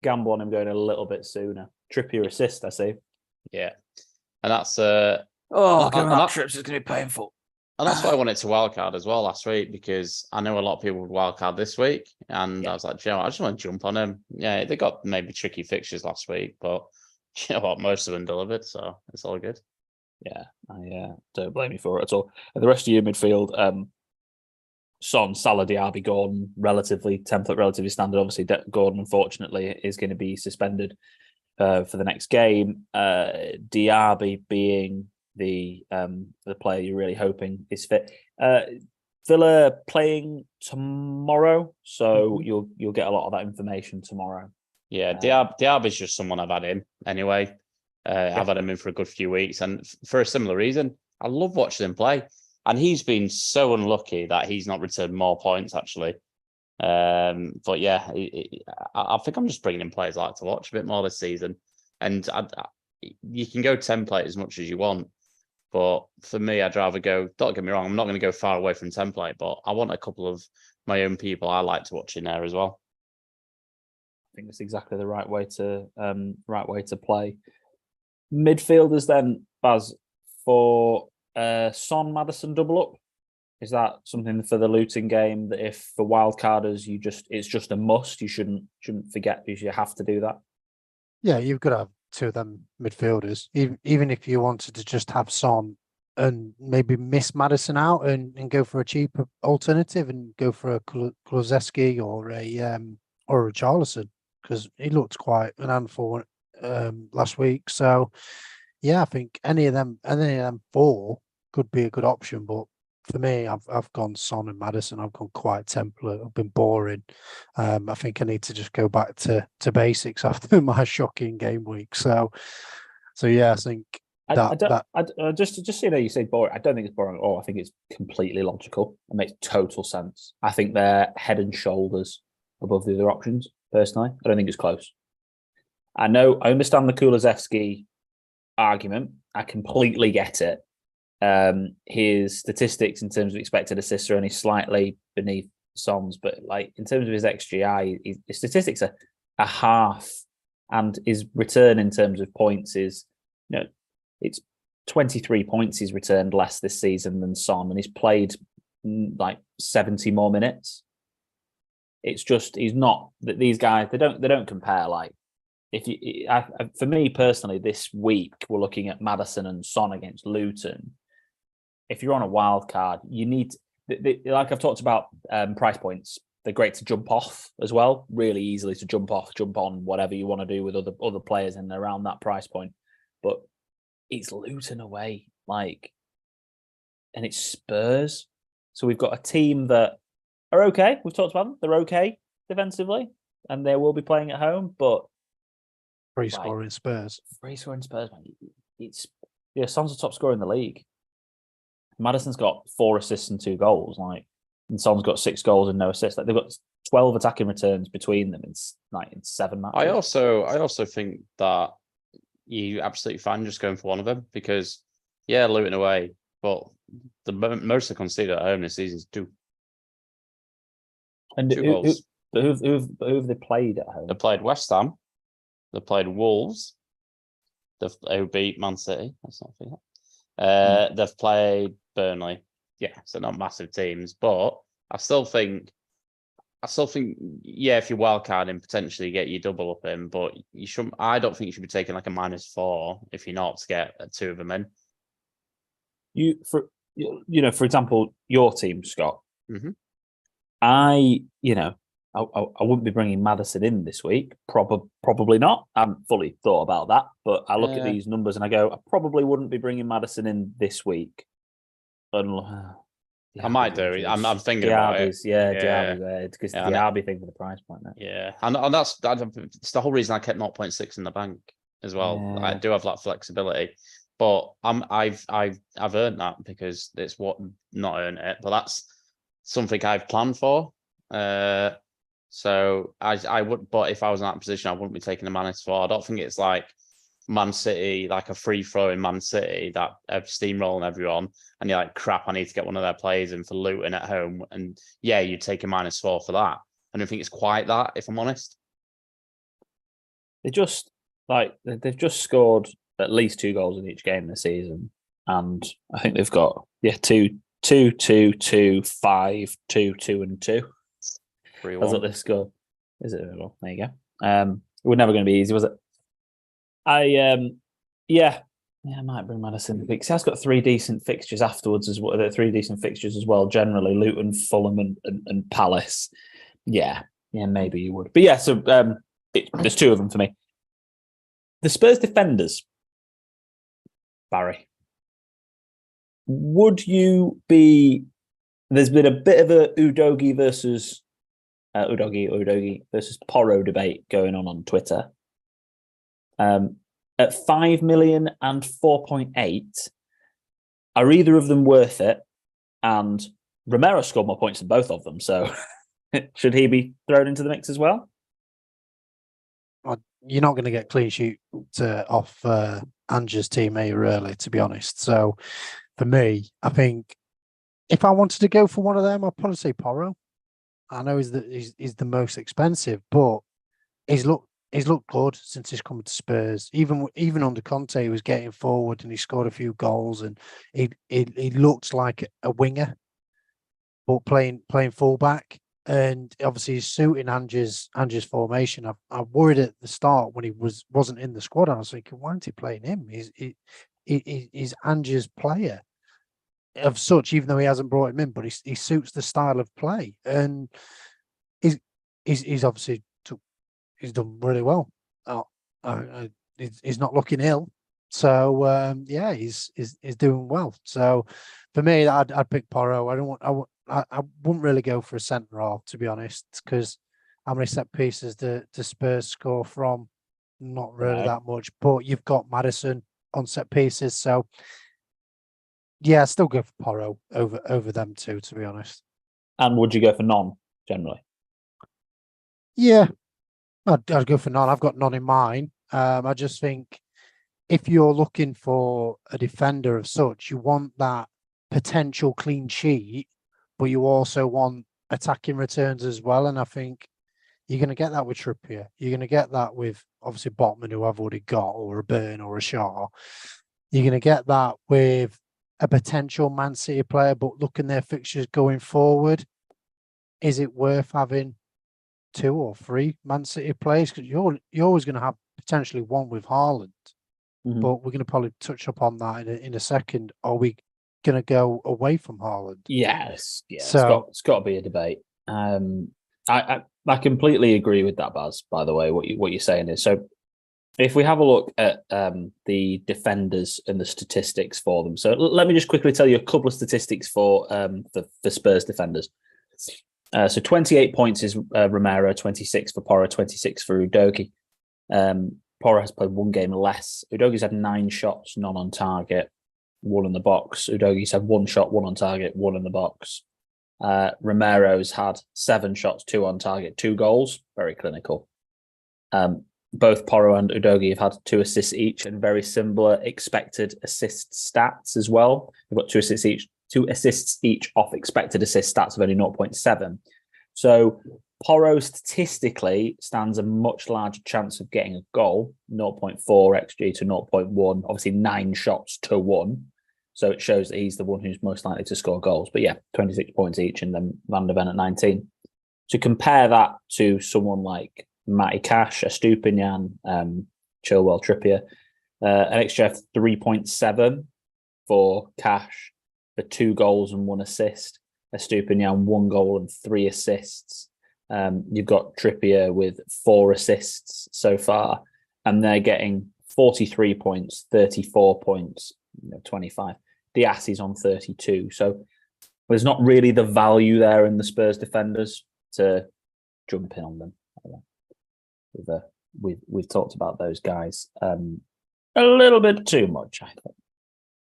gamble on him going a little bit sooner. Trippier assist, I see. Yeah. And that's trips is going to be painful. And that's why I wanted to wildcard as well last week, because I know a lot of people would wildcard this week. And I was like, I just want to jump on him. Yeah, they got maybe tricky fixtures last week, but you know what? Most of them delivered, so it's all good. Yeah, I don't blame you for it at all. And the rest of your midfield, Son, Salah, Diaby, Gordon, relatively standard. Obviously, Gordon, unfortunately, is going to be suspended for the next game. Diaby being the player you're really hoping is fit. Villa playing tomorrow, so you'll get a lot of that information tomorrow. Yeah, Diaby's just someone I've had in anyway. I've had him in for a good few weeks, and for a similar reason, I love watching him play. And he's been so unlucky that he's not returned more points, actually. But yeah, I think I'm just bringing in players I like to watch a bit more this season. And you can go template as much as you want, but for me, I'd rather go. Don't get me wrong, I'm not going to go far away from template, but I want a couple of my own people I like to watch in there as well. I think that's exactly the right way to play. Midfielders then, Baz, for Son Maddison double up. Is that something for the Luton game that if for wildcarders it's just a must? You shouldn't forget because you have to do that. Yeah, you've got to have two of them midfielders. Even if you wanted to just have Son and maybe miss Maddison out and go for a cheaper alternative and go for a Kulusevski or a Charlison, because he looked quite an handful last week. So yeah, I think any of them four could be a good option, but for me, I've gone Son and Maddison. I've gone quite template. I've been boring. I think I need to just go back to basics after my shocking game week. So yeah, I think just so you know, you say boring. I don't think it's boring at all. I think it's completely logical. It makes total sense. I think they're head and shoulders above the other options. Personally, I don't think it's close. I understand the Kulusevski argument. I completely get it. His statistics in terms of expected assists are only slightly beneath Son's, but like in terms of his XGI, his statistics are a half, and his return in terms of points is, it's 23 points he's returned less this season than Son, and he's played like 70 more minutes. It's just he's not that these guys they don't compare. Like for me personally, this week we're looking at Maddison and Son against Luton. If you're on a wild card, you need like I've talked about price points. They're great to jump off as well, really easily to jump on whatever you want to do with other players in around that price point. But it's Luton away, and it's Spurs. So we've got a team that are okay. We've talked about them. They're okay defensively, and they will be playing at home. But free scoring Spurs, man. It's Son's the top scorer in the league. Maddison's got 4 assists and 2 goals, and Son's got 6 goals and no assists. They've got 12 attacking returns between them in 7 matches. I also think that you absolutely fine just going for one of them because Luton away, but the most they conceded at home this season is 2. And 2 goals. Who have they played at home? They played West Ham. They played Wolves. Who beat Man City. Let's not forget. They've played Burnley. Yeah, so not massive teams, but I still think, if you're wildcarding, potentially get your double up in, but you shouldn't. I don't think you should be taking like a -4 if you're not to get 2 of them in. For example, your team, Scott. Mm-hmm. I wouldn't be bringing Maddison in this week. Probably not. I haven't fully thought about that, but I look at these numbers and I go, I probably wouldn't be bringing Maddison in this week. I might do. I'm thinking about it. Diaby, because the Diaby thing for the price point. Yeah, and that's the whole reason I kept 0.6 in the bank as well. Yeah. I do have that flexibility, but I've earned that because it's what not earned it, but that's something I've planned for. So I would, but if I was in that position, I wouldn't be taking a -4. I don't think it's like Man City, like a free throw in Man City that steamrolling everyone, and you're like, crap, I need to get one of their players in for Luton at home, and you take a -4 for that. I don't think it's quite that, if I'm honest. They've just scored at least 2 goals in each game this season, and I think they've got 2, 2, 2, 2, 5, 2, 2, and 2. 3-1. That's what they scored. Is it? Well, there you go. It was never going to be easy, was it? I might bring Maddison because he has got 3 decent fixtures afterwards as well. 3 decent fixtures as well. Generally, Luton, Fulham, and Palace. Yeah, maybe you would. But so there's 2 of them for me. The Spurs defenders, Barry. Would you be there's been a bit of a Udogie versus Porro debate going on Twitter. At 5 million and 4.8, are either of them worth it? And Romero scored more points than both of them, so should he be thrown into the mix as well? You're not going to get clean sheet off Ange's team here, really, to be honest. So for me, I think if I wanted to go for one of them, I'd probably say Porro. I know he's the most expensive, but he's looked good since he's come to Spurs. Even under Conte, he was getting forward and he scored a few goals, and he looked like a winger, but playing fullback. And obviously he's suiting Ange's formation. I worried at the start when he wasn't in the squad. I was thinking, why aren't he playing him? He's Ange's player of such, even though he hasn't brought him in, but he suits the style of play, and he's obviously he's done really well. He's not looking ill, so he's doing well. So for me, I'd pick Porro. I wouldn't really go for a centre half, to be honest, because how many set pieces do Spurs score from? Not really that much, but you've got Maddison on set pieces, so yeah, I'd still go for Porro over them two, to be honest. And would you go for none generally? Yeah, I'd go for none. I've got none in mine. I just think if you're looking for a defender of such, you want that potential clean sheet, but you also want attacking returns as well. And I think you're going to get that with Trippier. You're going to get that with, obviously, Botman, who I've already got, or a Burn or a Shaw. You're going to get that with a potential Man City player, but looking their fixtures going forward, is it worth having 2 or 3 Man City players? Because you're always going to have potentially one with Haaland, but we're going to probably touch upon that in a second. Are we going to go away from Haaland? Yes, So it's got to be a debate. I completely agree with that, Baz. By the way, what you're saying is, so if we have a look at the defenders and the statistics for them. So let me just quickly tell you a couple of statistics for the Spurs defenders. So 28 points is Romero, 26 for Porro, 26 for Udogie. Porro has played 1 game less. Udogie's had 9 shots, none on target, 1 in the box. Udogie's had 1 shot, 1 on target, 1 in the box. Romero's had 7 shots, 2 on target, 2 goals. Very clinical. Both Porro and Udogie have had 2 assists each, and very similar expected assist stats as well. They've got 2 assists each off expected assist stats of only 0.7. So Porro statistically stands a much larger chance of getting a goal, 0.4 xG to 0.1, obviously 9 shots to 1. So it shows that he's the one who's most likely to score goals. But yeah, 26 points each, and then Van der Ven at 19. To compare that to someone like Matty Cash, Estupinian, Chilwell, Trippier, an XG of 3.7 for Cash, for 2 goals and 1 assist. Estupinian, 1 goal and 3 assists. You've got Trippier with 4 assists so far, and they're getting 43 points, 34 points, 25. Diaz is on 32. So there's not really the value there in the Spurs defenders to jump in on them. We've talked about those guys a little bit too much, I think.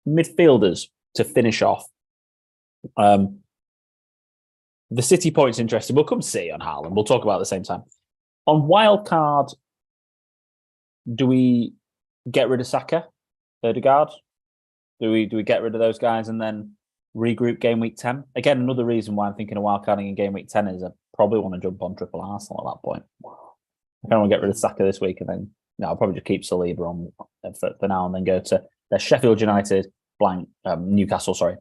Midfielders to finish off. The City point's interesting. We'll come to City on Haaland. We'll talk about it at the same time. On Wildcard, do we get rid of Saka, Ødegaard? Do we get rid of those guys and then regroup game week 10? Again, another reason why I'm thinking of wildcarding in game week 10 is I probably want to jump on triple Arsenal at that point. I don't want to get rid of Saka this week, and then I'll probably just keep Saliba on for now, and then go to their Sheffield United, Newcastle,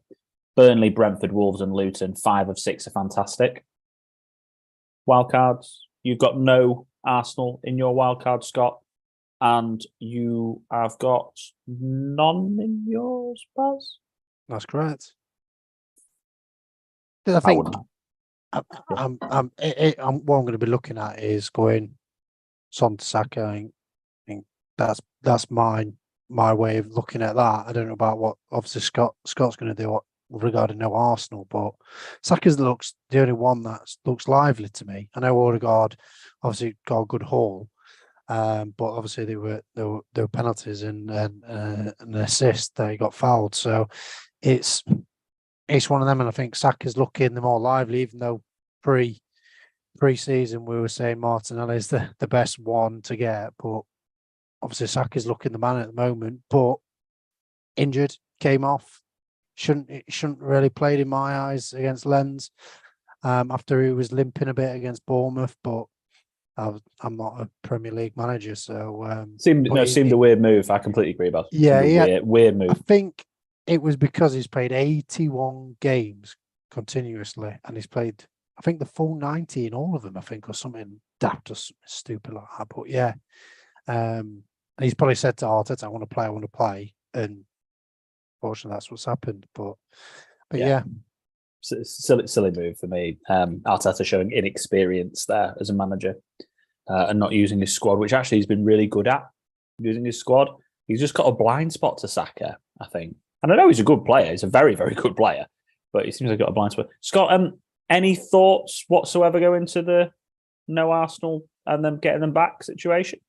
Burnley, Brentford, Wolves, and Luton. 5 of 6 are fantastic. Wildcards, you've got no Arsenal in your wildcard, Scott, and you have got none in yours, Baz? That's correct. I think what I'm going to be looking at is going Son to Saka. I think that's my way of looking at that. I don't know about what obviously Scott's going to do regarding no Arsenal, but Saka's looks the only one that looks lively to me. I know Odegaard obviously got a good haul, but obviously there were penalties and an assist that he got fouled. So it's one of them, and I think Saka's looking the more lively, even though pre-season we were saying Martinelli's the best one to get, but obviously Saka's looking the man at the moment, but injured, came off. Shouldn't really played in my eyes against Lens after he was limping a bit against Bournemouth, but I'm not a Premier League manager, so seemed a weird move. I completely agree about. Weird move. I think it was because he's played 81 games continuously, and he's played, I think, the full 90 in all of them, I think, or something daft or something stupid like that. But yeah, and he's probably said to Arteta, I want to play, and fortunately that's what's happened. But yeah. Silly move for me. Arteta showing inexperience there as a manager and not using his squad, which actually he's been really good at using his squad. He's just got a blind spot to Saka, I think. And I know he's a good player. He's a very, very good player, but he seems to have got a blind spot. Scott, any thoughts whatsoever go into the no Arsenal and them getting them back situation?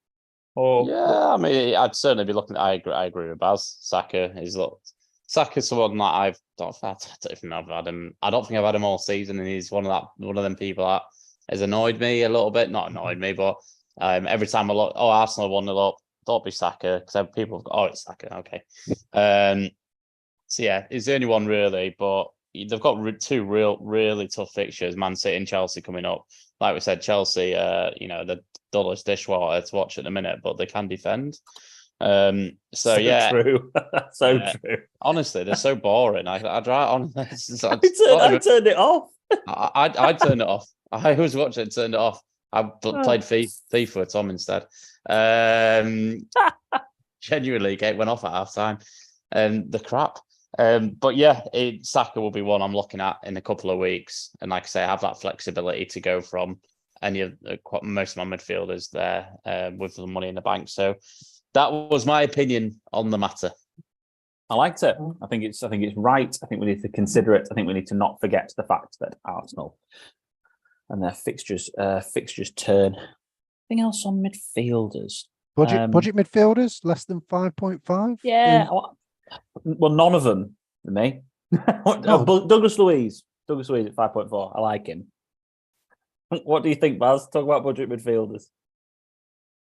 Or yeah, I mean, I'd certainly be looking. I agree with Baz. Saka's someone that I don't even know if I've had him. I don't think I've had him all season, and he's one of them people that has annoyed me a little bit. Not annoyed me, but every time I look, Arsenal 1-0 up, don't be Saka, because people have it's Saka, okay. So yeah, he's the only one really, but they've got two really tough fixtures: Man City and Chelsea coming up. Like we said, Chelsea, the dullest dishwater to watch at the minute, but they can defend. So yeah, true. True. Honestly, they're so boring. I turned it off. I turned it off. I was watching it, turned it off. I played FIFA with Tom instead. Genuinely, it went off at half time. The crap. But yeah, Saka will be one I'm looking at in a couple of weeks, and like I say, I have that flexibility to go from any of most of my midfielders there with the money in the bank. So that was my opinion on the matter. I liked it. I think it's right. I think we need to consider it. I think we need to not forget the fact that Arsenal and their fixtures turn. Anything else on midfielders? Budget midfielders less than 5.5. Yeah. Well, none of them for me. Douglas Luiz at 5.4. I like him. What do you think, Baz? Talk about budget midfielders.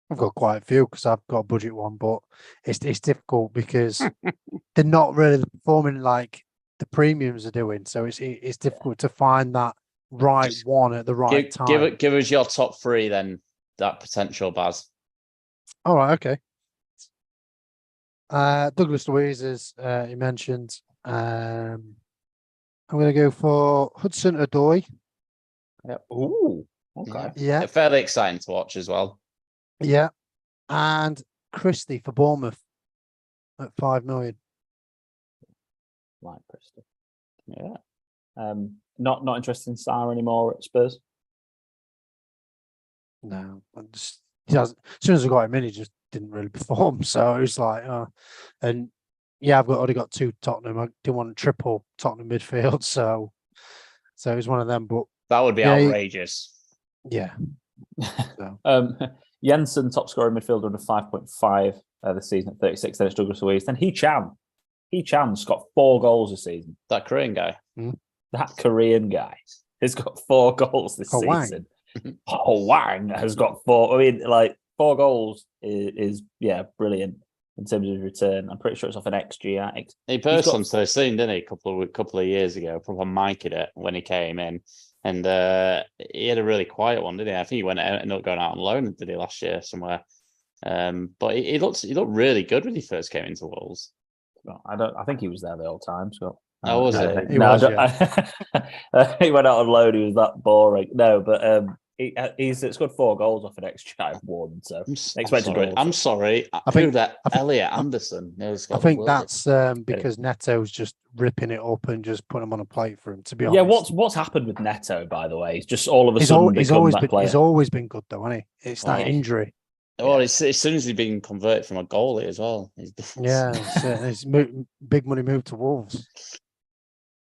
I've got quite a few because I've got a budget one, but it's difficult because they're not really performing like the premiums are doing. So it's difficult to find that right one at the right time. Give us your top three then, that potential, Baz. All right, okay. Douglas Luiz, as you mentioned. I'm going to go for Hudson-Odoi. Yep. Ooh, okay. Yeah. Fairly exciting to watch as well. Yeah. And Christie for Bournemouth at 5 million. Like Christie. Yeah. Not interested in Sarr anymore at Spurs. No, as soon as I got him in, he just didn't really perform. So it was like, and yeah, I've already got two Tottenham. I didn't want to triple Tottenham midfield, so it was one of them. But that would be outrageous. Yeah. So. Jensen, top scorer midfielder under 5.5 this season at 36. Then it's Douglas Luiz. Then He-Chan's got 4 goals this season. That Korean guy. That Korean guy has got 4 goals this season. Wang has got 4. I mean, like 4 goals is brilliant in terms of his return. I'm pretty sure it's off an XG. He burst on the scene, didn't he? A couple of years ago, probably mic'd it when he came in. And he had a really quiet one, didn't he? I think he ended up going out on loan, did he, last year somewhere? But he looked really good when he first came into Wolves. Well, I think he was there the whole time. So was it? He was, he went out on loan. He was that boring. No, but he's scored 4 goals off an XG of 1. So I'm sorry. I think that Elliot Anderson. I think that's because Neto's just ripping it up and just putting him on a plate for him. To be honest, yeah. What's happened with Neto? By the way, he's just all of a sudden he's always been good though, hasn't he? It's that injury. Well, as soon as he's been converted from a goalie as well. Yeah, it's big money move to Wolves.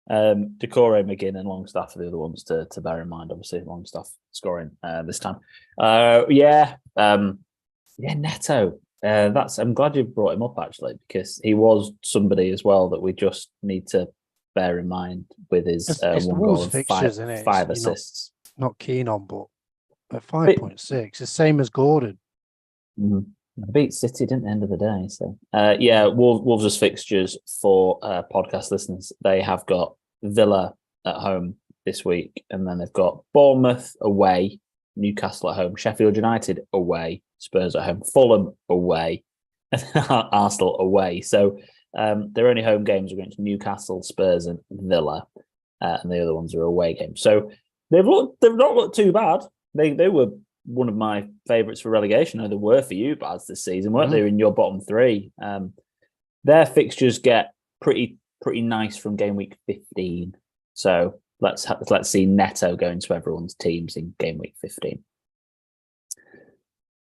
Decore, McGinn, and Longstaff are the other ones to bear in mind. Obviously, Longstaff scoring this time. Neto. I'm glad you brought him up actually, because he was somebody as well that we just need to bear in mind with his it's one Wolves goal and fixtures, isn't it? five assists. Not keen on, but at 5.6, the same as Gordon. Mm-hmm. Beat City, didn't, at the end of the day. So, Wolves' fixtures for podcast listeners, they have got Villa at home this week, and then they've got Bournemouth away, Newcastle at home, Sheffield United away, Spurs at home, Fulham away, and Arsenal away. So their only home games are against Newcastle, Spurs, and Villa, and the other ones are away games. So they've not looked too bad. They were one of my favourites for relegation. They were for you, Baz, this season, weren't they? In your bottom three. Their fixtures get pretty nice from game week 15. So let's see Neto go into everyone's teams in game week 15.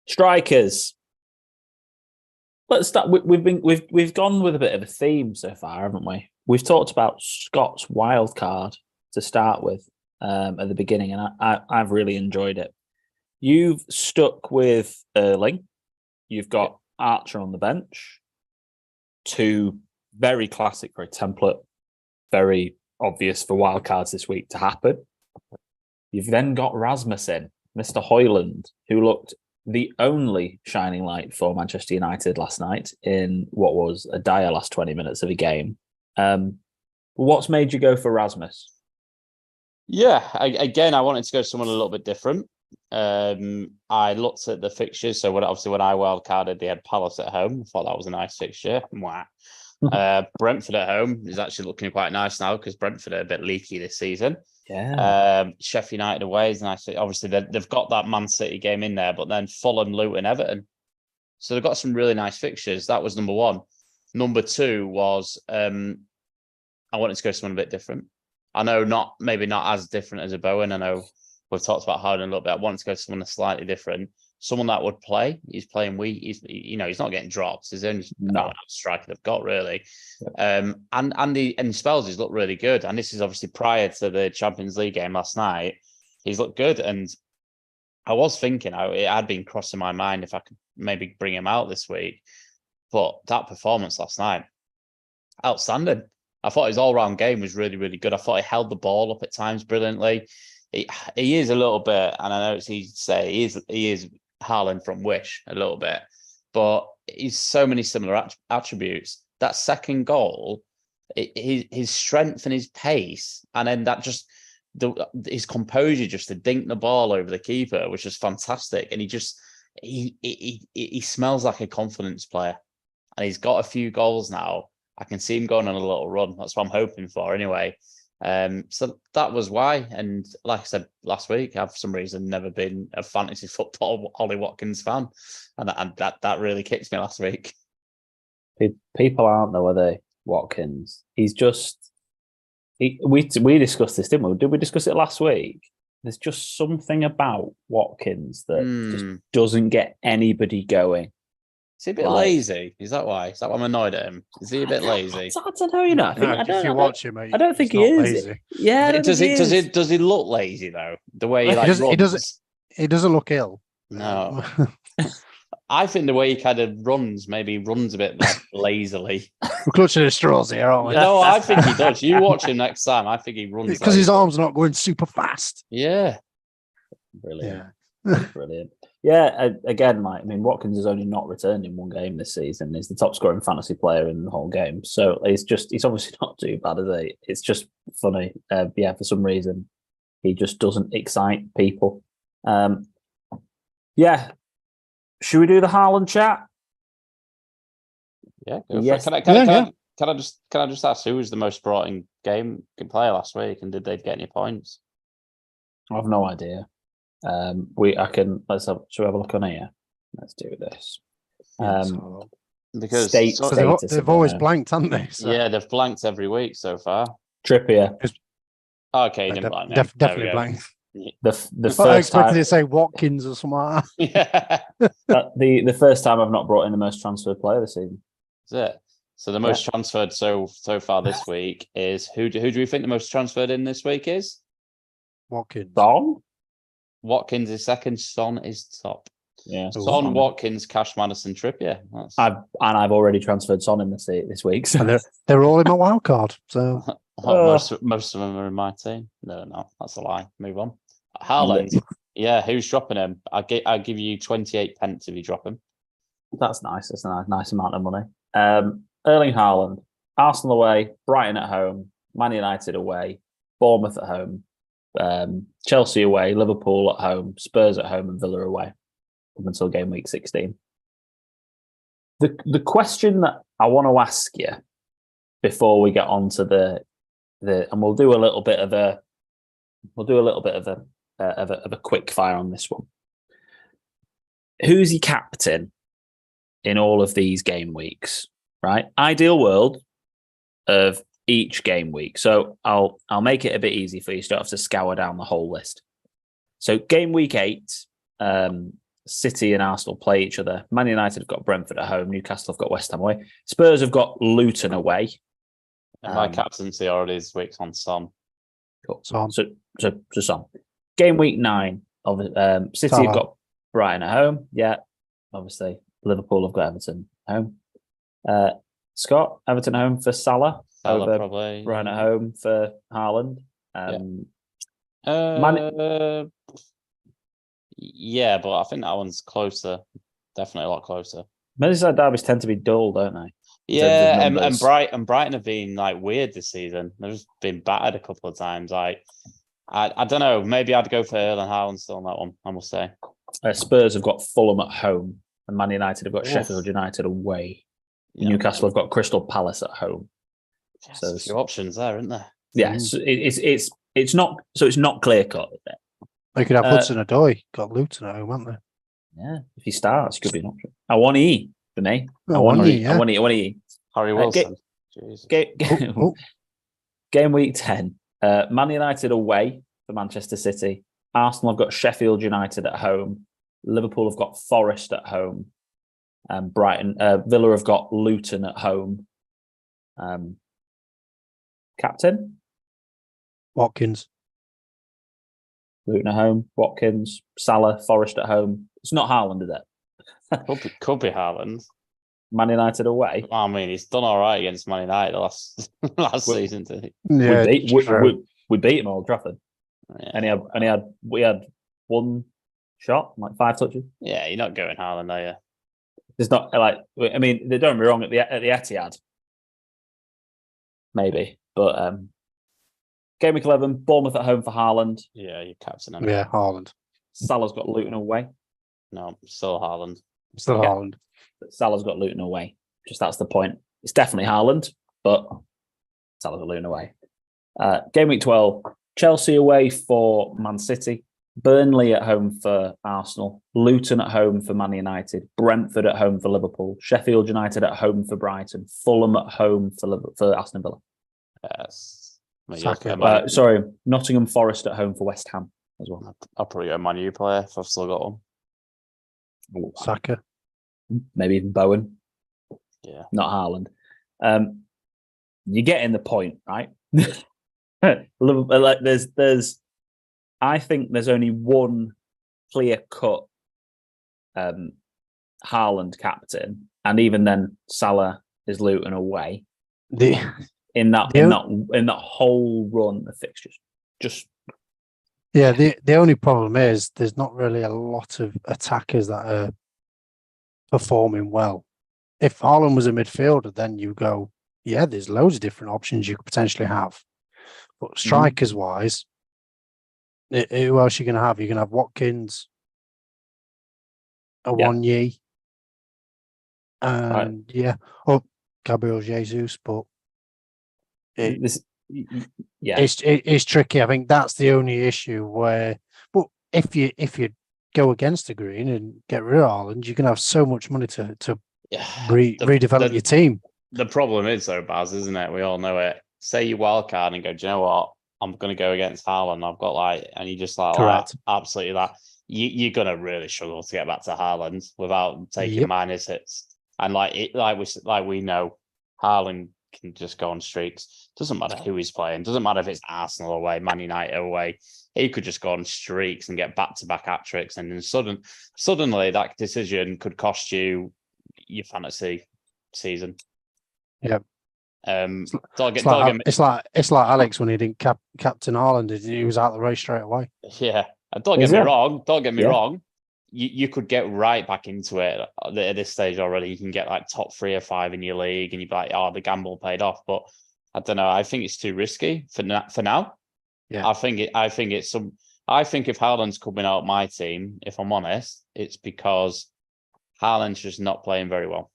Strikers. Let's start. We've gone with a bit of a theme so far, haven't we? We've talked about Scott's Wildcard to start with at the beginning, and I've really enjoyed it. You've stuck with Erling. You've got Archer on the bench. Two very classic, very template, very obvious for wildcards this week to happen. You've then got Rasmussen, Mr. Hoyland, who looked the only shining light for Manchester United last night in what was a dire last 20 minutes of a game. What's made you go for Rasmus? Yeah, I wanted to go someone a little bit different. I looked at the fixtures. So when I wildcarded, they had Palace at home. I thought that was a nice fixture. Wow. Brentford at home is actually looking quite nice now because Brentford are a bit leaky this season. Yeah. Sheffield United away is nice. Obviously, they've got that Man City game in there, but then Fulham, Luton, Everton. So they've got some really nice fixtures. That was number one. Number two was I wanted to go someone a bit different. I know maybe not as different as a Bowen. I know we've talked about Harden a little bit. I wanted to go someone slightly different. Someone that would play. He's playing weak. He's not getting drops. He's the only striker they've got really. And in spells he's looked really good. And this is obviously prior to the Champions League game last night. He's looked good. And I was thinking it had been crossing my mind if I could maybe bring him out this week. But that performance last night, outstanding. I thought his all-round game was really, really good. I thought he held the ball up at times brilliantly. He is a little bit, and I know it's easy to say, he is Haaland from Wish a little bit, but he's so many similar attributes. That second goal, his strength and his pace, and then that just his composure just to dink the ball over the keeper, which was fantastic. And he smells like a confidence player, and he's got a few goals now. I can see him going on a little run. That's what I'm hoping for anyway. So that was why. And like I said last week, I've for some reason never been a fantasy football Ollie Watkins fan. And that really kicked me last week. People aren't though, are they? Watkins. He's just... We discussed this, didn't we? Did we discuss it last week? There's just something about Watkins that just doesn't get anybody going. Is he a bit lazy? Is that why? Is that why I'm annoyed at him? Is he a bit lazy? I don't know, If you watch him, mate, I don't think he is. Lazy. Yeah, does he look lazy though? The way he runs? He doesn't look ill. No. I think the way he kind of runs a bit like lazily. We're clutching his straws here, aren't we? No, I think he does. You watch him next time. I think he runs because his arms are not going super fast. Yeah. Brilliant. Yeah. Brilliant. Yeah, again, Mike, I mean, Watkins has only not returned in one game this season. He's the top scoring fantasy player in the whole game. So he's obviously not too bad, is he? It's just funny. For some reason, he just doesn't excite people. Should we do the Haaland chat? Yeah. Yes. Can I just ask who was the most brought in game player last week, and did they get any points? I have no idea. Should we have a look on here? Let's do this. Because they've always blanked, haven't they? So. Yeah, they've blanked every week so far. Trippier. Okay, didn't blank. Definitely blanked. The first I expected time to say Watkins or something like that. Yeah. the first time I've not brought in the most transferred player this season. That's it. So the most transferred so far this week is who do we think the most transferred in this week is? Watkins. Son? Watkins is second. Son is top. Yeah. Son, Watkins, Cash, Madison, Trippier. I've already transferred Son in this week. So they're all in my wildcard. So most of them are in my team. No, that's a lie. Move on. Haaland. Yeah, who's dropping him? I'll give you 28 pence if you drop him. That's nice. That's a nice amount of money. Erling Haaland, Arsenal away, Brighton at home, Man United away, Bournemouth at home, Chelsea away, Liverpool at home, Spurs at home, and Villa away up until game week 16. The question that I want to ask you before we get on to the and we'll do a little bit of a quick fire on this one. Who's your captain in all of these game weeks? Right, ideal world of each game week. So I'll make it a bit easy for you, so you don't have to scour down the whole list. So game week 8, City and Arsenal play each other. Man United have got Brentford at home. Newcastle have got West Ham away. Spurs have got Luton away. And my captaincy already this week's on Son. Cool. So Son. Game week 9 of City have got Brighton at home. Yeah, obviously Liverpool have got Everton at home. Scott, Everton at home for Salah over probably. Brighton at home for Haaland. Yeah, but I think that one's closer. Definitely a lot closer. Merseyside derbies tend to be dull, don't they? Yeah, and Brighton have been like weird this season. They've just been battered a couple of times. Like, I don't know. Maybe I'd go for Erling Haaland still on that one, I must say. Spurs have got Fulham at home, and Man United have got Sheffield United away. Yeah. Newcastle have got Crystal Palace at home. Yes, so there's a few options there, isn't there? Yeah, it's not clear cut. They could have Hudson Odoi. Got Luton at home, haven't they? Yeah, if he starts, could be an option. I want E for me. I want E. Harry Wilson. Game week 10. Man United away for Manchester City. Arsenal have got Sheffield United at home. Liverpool have got Forest at home. Villa have got Luton at home. Captain? Watkins. Luton at home. Watkins. Salah. Forest at home. It's not Haaland, is it? Could be Haaland. Man United away. I mean, he's done all right against Man United last season, didn't he? Yeah, we beat him Old Trafford. Yeah. And we had one shot, like 5 touches. Yeah, you're not going Haaland, are you? There's not like, I mean, they don't get me wrong, at the Etihad, maybe, but game week 11, Bournemouth at home for Haaland. Yeah, you're captain. Yeah, Haaland. Salah's got Luton away. No, still Haaland. Still Haaland. Salah's got Luton away. Just that's the point. It's definitely Haaland, but Salah's got Luton away. Game week 12, Chelsea away for Man City. Burnley at home for Arsenal, Luton at home for Man United, Brentford at home for Liverpool, Sheffield United at home for Brighton, Fulham at home for Aston Villa. Yes. Nottingham Forest at home for West Ham as well. I'll probably go Man U player if I've still got one. Saka. Maybe even Bowen. Yeah. Not Haaland. You're getting the point, right? Like I think there's only one clear-cut Haaland captain, and even then, Salah is Luton away. In that whole run of fixtures, the only problem is there's not really a lot of attackers that are performing well. If Haaland was a midfielder, then you go, yeah, there's loads of different options you could potentially have, but strikers-wise. Who else are you going to have? You're going to have Watkins, Awoniyi, and Gabriel Jesus. But it's tricky. I think that's the only issue where. But if you go against the green and get rid of Haaland, you can have so much money to redevelop your team. The problem is though, Baz, isn't it? We all know it. Say you wildcard and go, do you know what? I'm going to go against Haaland. I've got and you just absolutely that. You're going to really struggle to get back to Haaland without taking minus hits. And we know, Haaland can just go on streaks. Doesn't matter who he's playing. Doesn't matter if it's Arsenal away, Man United away. He could just go on streaks and get back-to-back hat-tricks. And then suddenly that decision could cost you your fantasy season. Yep. It's like Alex when he didn't captain Haaland. He was out the race straight away. Yeah. And don't get me wrong. You could get right back into it at this stage already. You can get like top 3 or 5 in your league, and you'd be like, "Oh, the gamble paid off." But I don't know. I think it's too risky for now. Yeah, I think if Haaland's coming out my team, if I'm honest, it's because Haaland's just not playing very well,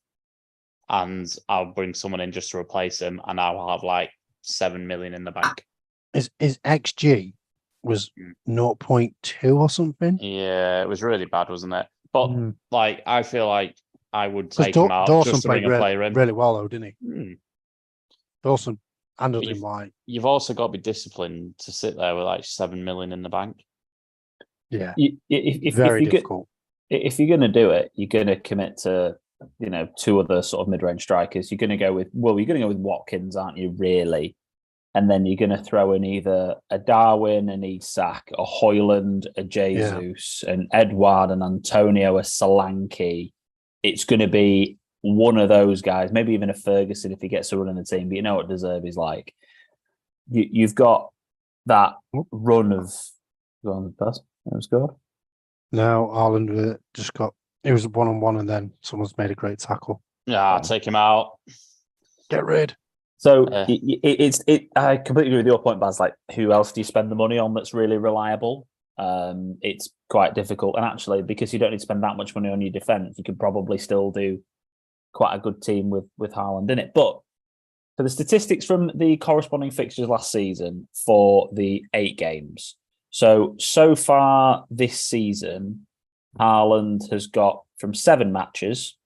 and I'll bring someone in just to replace him, and I'll have like 7 million in the bank. His XG was 0.2 or something. Yeah, it was really bad, wasn't it? But like, I feel like I would take Dawson him out just to bring a player in. Really well, though, didn't he? Dawson handled him like. You've also got to be disciplined to sit there with like 7 million in the bank. Yeah, very difficult. If you're going to do it, you're going to commit to 2 other sort of mid-range strikers. You're going to go with Watkins, aren't you? Really. And then you're going to throw in either a Darwin, an Isak, a Højlund, a Jesus, an Edouard, an Antonio, a Solanke. It's going to be one of those guys, maybe even a Ferguson if he gets a run in the team. But you know what De Zerbi's like. You've got that run of... Go on the pass. That was good. No, Haaland just got... It was 1-on-1 and then someone's made a great tackle. Yeah, take him out. Get rid. So I completely agree with your point, Baz. Like, who else do you spend the money on that's really reliable? It's quite difficult. And actually, because you don't need to spend that much money on your defence, you could probably still do quite a good team with Haaland in it. But for the statistics from the corresponding fixtures last season for the 8 games, so far this season, Haaland has got from 7 matches,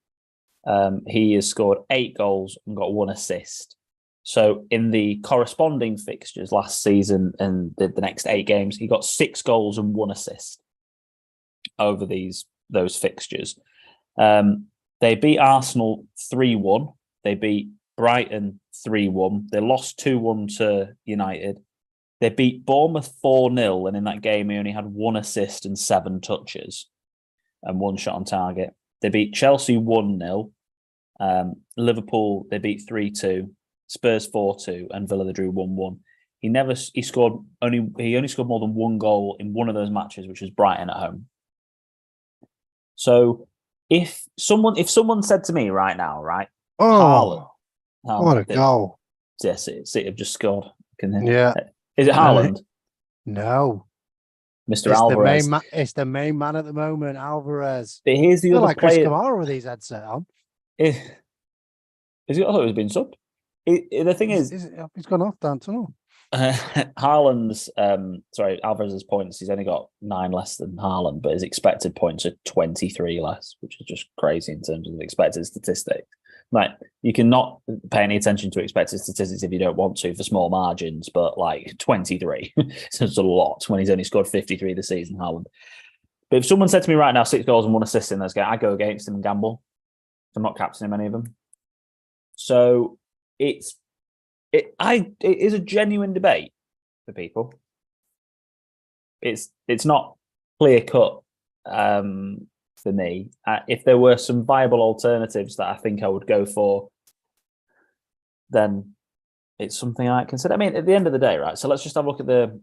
he has scored 8 goals and got 1 assist. So in the corresponding fixtures last season and the next 8 games, he got 6 goals and 1 assist over those fixtures. They beat Arsenal 3-1. They beat Brighton 3-1. They lost 2-1 to United. They beat Bournemouth 4-0, and in that game he only had 1 assist and 7 touches and 1 shot on target. They beat Chelsea 1-0. Liverpool they beat 3-2. Spurs 4-2 and Villa they drew 1-1. He only scored more than 1 goal in one of those matches, which was Brighton at home. So if someone said to me right now, right, Haaland, what a goal! Yes, City have just scored. Yeah, is it Haaland? No, Mr. Alvarez. It's the main man at the moment, Alvarez. But here's the other like player. Chris Kamara with his headset on. Is he? I thought he was being subbed. The thing is, he's gone off down tunnel. Haaland's, Alvarez's points, he's only got 9 less than Haaland, but his expected points are 23 less, which is just crazy in terms of expected statistics. Like, you cannot pay any attention to expected statistics if you don't want to for small margins, but like 23 is a lot when he's only scored 53 this season, Haaland. But if someone said to me right now, 6 goals and 1 assist in those games, I go against him and gamble. I'm not captaining any of them. So it is a genuine debate for people. It's not clear cut for me. If there were some viable alternatives that I think I would go for, then it's something I consider. I mean, at the end of the day, right? So let's just have a look at the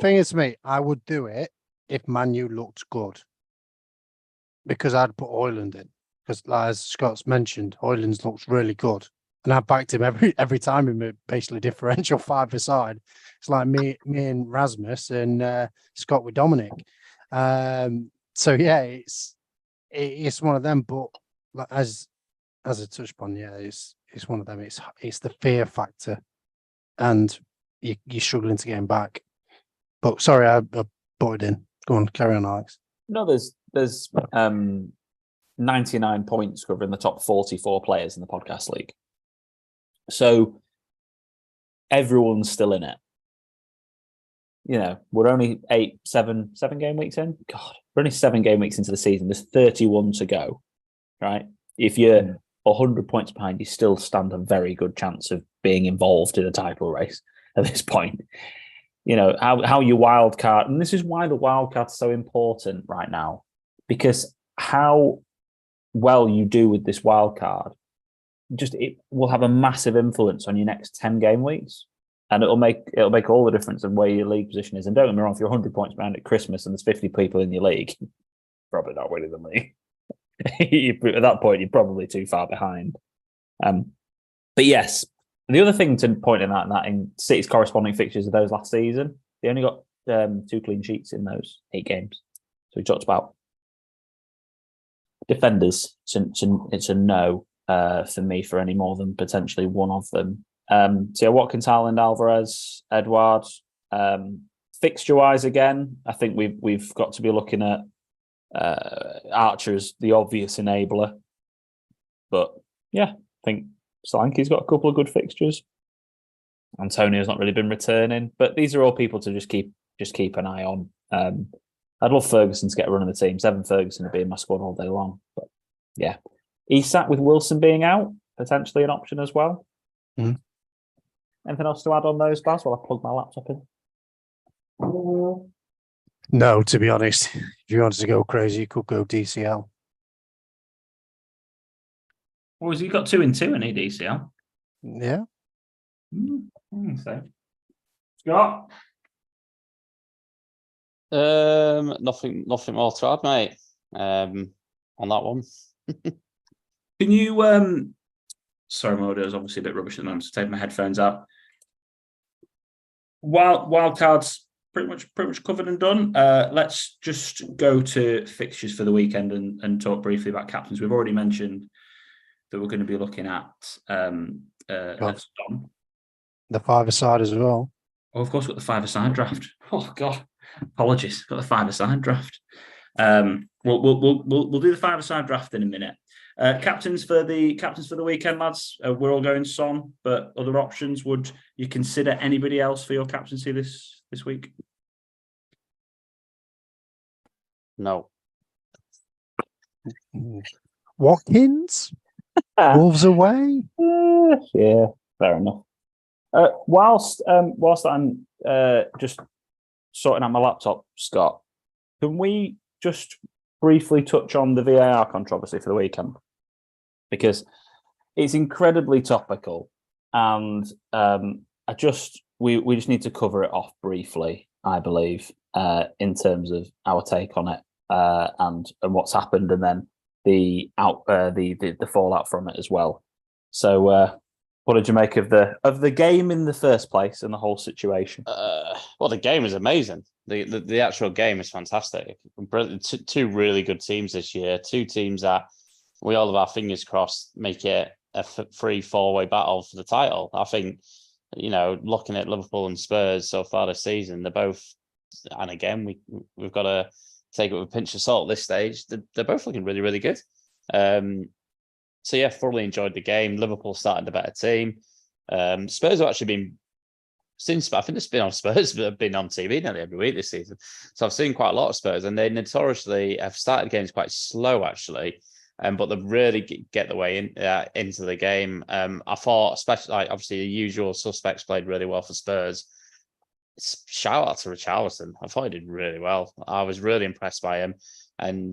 thing is, to me, I would do it if Manu looked good, because I'd put Højlund in. Because, as Scott's mentioned, Højlund looks really good. And I backed him every time in basically differential 5-a-side. It's like me and Rasmus and Scott with Dominic. So yeah, it's one of them. But as I touched upon, yeah, it's one of them. It's the fear factor, and you're struggling to get him back. But sorry, I butted in. Go on, carry on, Alex. No, there's 99 points covering the top 44 players in the podcast league. So everyone's still in it. You know, we're only 7 game weeks in. God, we're only 7 game weeks into the season. There's 31 to go, right? If you're 100 points behind, you still stand a very good chance of being involved in a title race at this point. You know, how you wildcard, and this is why the wildcard's so important right now, because how well you do with this wildcard, it will have a massive influence on your next 10 game weeks. And it'll make all the difference in where your league position is. And don't get me wrong, if you're 100 points behind at Christmas and there's 50 people in your league, probably not winning the league. At that point, you're probably too far behind. But yes, the other thing to point out in City's corresponding fixtures of those last season, they only got 2 clean sheets in those 8 games. So we talked about defenders. It's a no for me for any more than potentially one of them. So yeah, Watkins, Haaland, Alvarez, Edouard. Fixture-wise, again, I think we've got to be looking at Archer as the obvious enabler. But yeah, I think Solanke's got a couple of good fixtures. Antonio's not really been returning, but these are all people to just keep an eye on. I'd love Ferguson to get a run of the team. Evan Ferguson would be in my squad all day long. But yeah, Isak with Wilson being out, potentially an option as well. Mm. Anything else to add on those, Baz, while I plug my laptop in? No, to be honest, if you wanted to go crazy, you could go DCL. Or has he got 2 and 2 in DCL? Yeah. So, Scott? Nothing more to add, mate. On that one. Can you sorry, my audio is obviously a bit rubbish at the moment, so take my headphones out. Wildcards pretty much covered and done. Let's just go to fixtures for the weekend and talk briefly about captains. We've already mentioned that we're going to be looking at Son. The 5-a-side as well. Oh, of course, got the 5-a-side draft. Oh God, apologies. Got the 5-a-side draft. We'll do the 5-a-side draft in a minute. Captains for the weekend, lads. We're all going Son, but other options. Would you consider anybody else for your captaincy this week? No. Watkins? Wolves away? Yeah, fair enough. Whilst I'm just sorting out my laptop, Scott, can we just briefly touch on the VAR controversy for the weekend? Because it's incredibly topical, and we just need to cover it off briefly, I believe, in terms of our take on it and what's happened, and then the fallout from it as well. So, what did you make of the game in the first place and the whole situation? Well, the game is amazing. The actual game is fantastic. Two really good teams this year. 2 teams that we all have our fingers crossed make it a free 4-way battle for the title. I think, looking at Liverpool and Spurs so far this season, they're both, and again, we've got to take it with a pinch of salt at this stage. They're both looking really, really good. So yeah, thoroughly enjoyed the game. Liverpool started a better team. Spurs have actually been, I think it's been on Spurs, but have been on TV nearly every week this season. So I've seen quite a lot of Spurs, and they notoriously have started games quite slow, actually. But they really get the way into the game. I thought, especially obviously the usual suspects played really well for Spurs. Shout out to Richarlison. I thought he did really well. I was really impressed by him, and